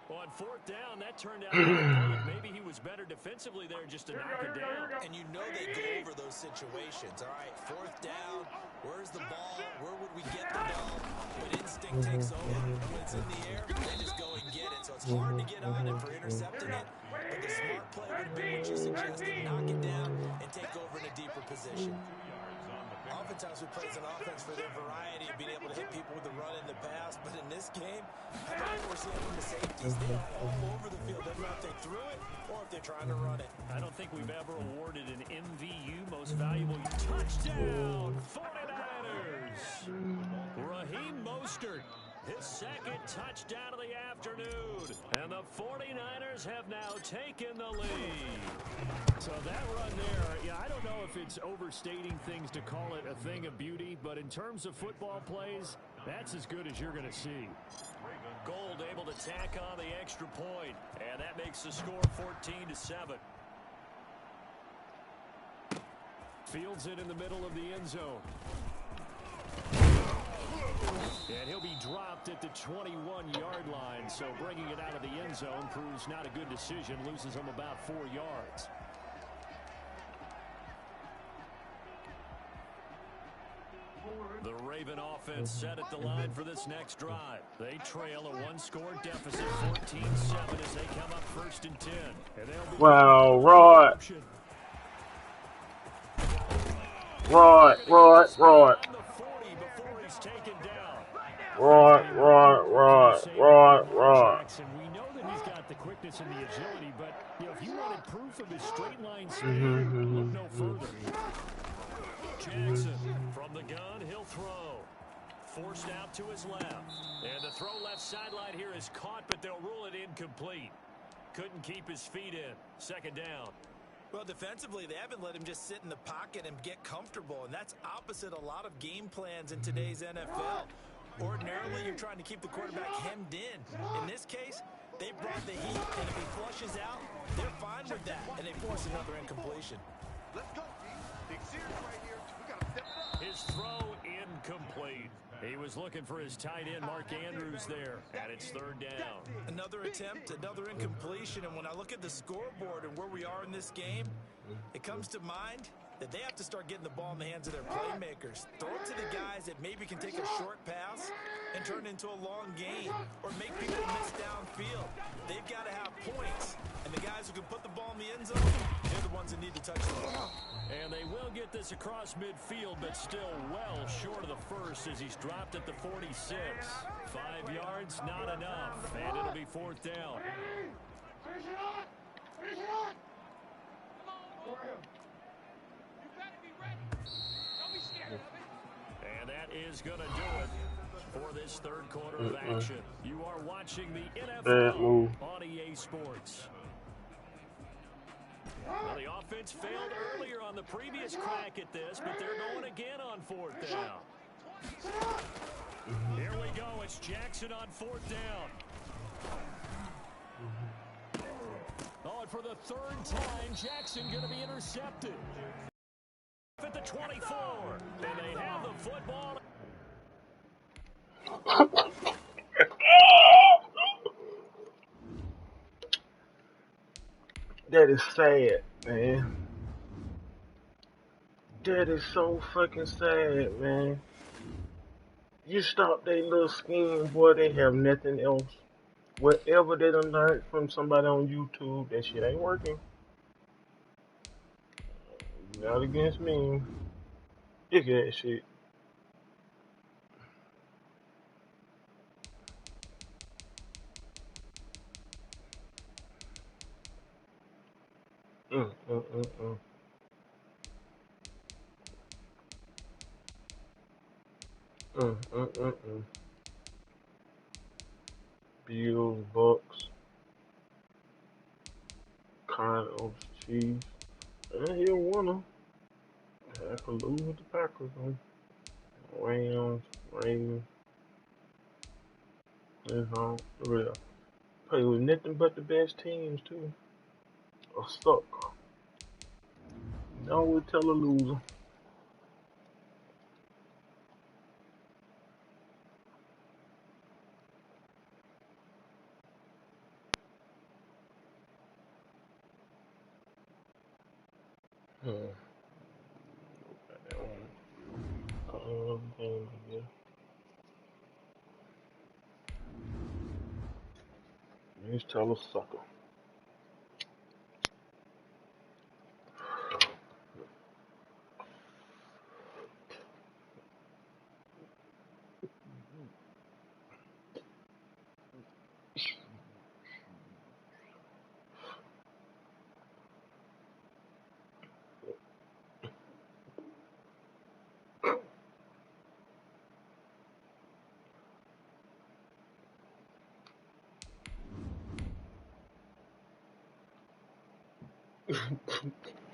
On 4th down, that turned out to be a point. Maybe he was better defensively there just to knock it down. And you know they go over those situations. All right, 4th down, where's the ball? Where would we get the ball? When instinct takes over, when it's in the air, they just go and get it. So it's hard to get on it for intercepting it. But the smart play would have been what you suggested. Knock it down and take over in a deeper position. Oftentimes we play as an offense for their variety of being able to hit people with the run in the pass. But in this game, I think we're seeing from the safeties, they are all over the field. They don't know if they threw it or if they're trying to run it. I don't think we've ever awarded an MVU most valuable touchdown. 49ers. Raheem Mostert. His 2nd touchdown of the afternoon. And the 49ers have now taken the lead. So that run there, I don't know if it's overstating things to call it a thing of beauty, but in terms of football plays, that's as good as you're going to see. Gold able to tack on the extra point, and that makes the score 14-7. Fields it in the middle of the end zone. And he'll be dropped at the 21-yard line, so bringing it out of the end zone proves not a good decision, loses him about 4 yards. The Raven offense offense set at the line for this next drive. They trail a one-score deficit, 14-7, as they come up 1st and 10. And they'll be Wow, Rod. Rod. on the 40 before he's taken down. Rod. Jackson, we know that he's got the quickness and the agility, but if you wanted proof of his straight line speed, look no further. Jackson from the gun, he'll throw. Forced out to his left. And the throw left sideline here is caught, but they'll rule it incomplete. Couldn't keep his feet in. 2nd down. Well, defensively, they haven't let him just sit in the pocket and get comfortable, and that's opposite a lot of game plans in today's NFL. Ordinarily, you're trying to keep the quarterback hemmed in. In this case, they brought the heat, and if he flushes out, they're fine with that, and they force another incompletion. Let's go, G. Big series right here. We got to step it up. His throw incomplete. He was looking for his tight end, Mark Andrews, there, and it's 3rd down. Another attempt, another incompletion, and when I look at the scoreboard and where we are in this game, it comes to mind that they have to start getting the ball in the hands of their playmakers. Throw it to the guys that maybe can take a short pass and turn it into a long gain or make people miss downfield. They've got to have points, and the guys who can put the ball in the end zone, they're the ones that need to touch the ball. And they will get this across midfield, but still well short of the first as he's dropped at the 46. 5 yards, not enough, and it'll be 4th down. And that is going to do it for this 3rd quarter of action. You are watching the NFL on EA Sports. Well, the offense failed earlier on the previous crack at this, but they're going again on 4th down. Here we go. It's Jackson on 4th down. Oh, and for the 3rd time, Jackson going to be intercepted. At the 24, and they have the football. That is sad, man. That is so fucking sad, man. You stop their little scheme, boy, they have nothing else. Whatever they done learned from somebody on YouTube, that shit ain't working. Not against me. Look at that shit. Mm, mm, mm, mm. Mm, mm, mm, mm. Bills, Bucks, Cardinals, Chiefs. He'll win them. I could lose with the Packers, man. Rams, Ravens. Real. Play with nothing but the best teams, too. A suck. Don't tell a loser. Hmm. Yeah. Just tell a sucker.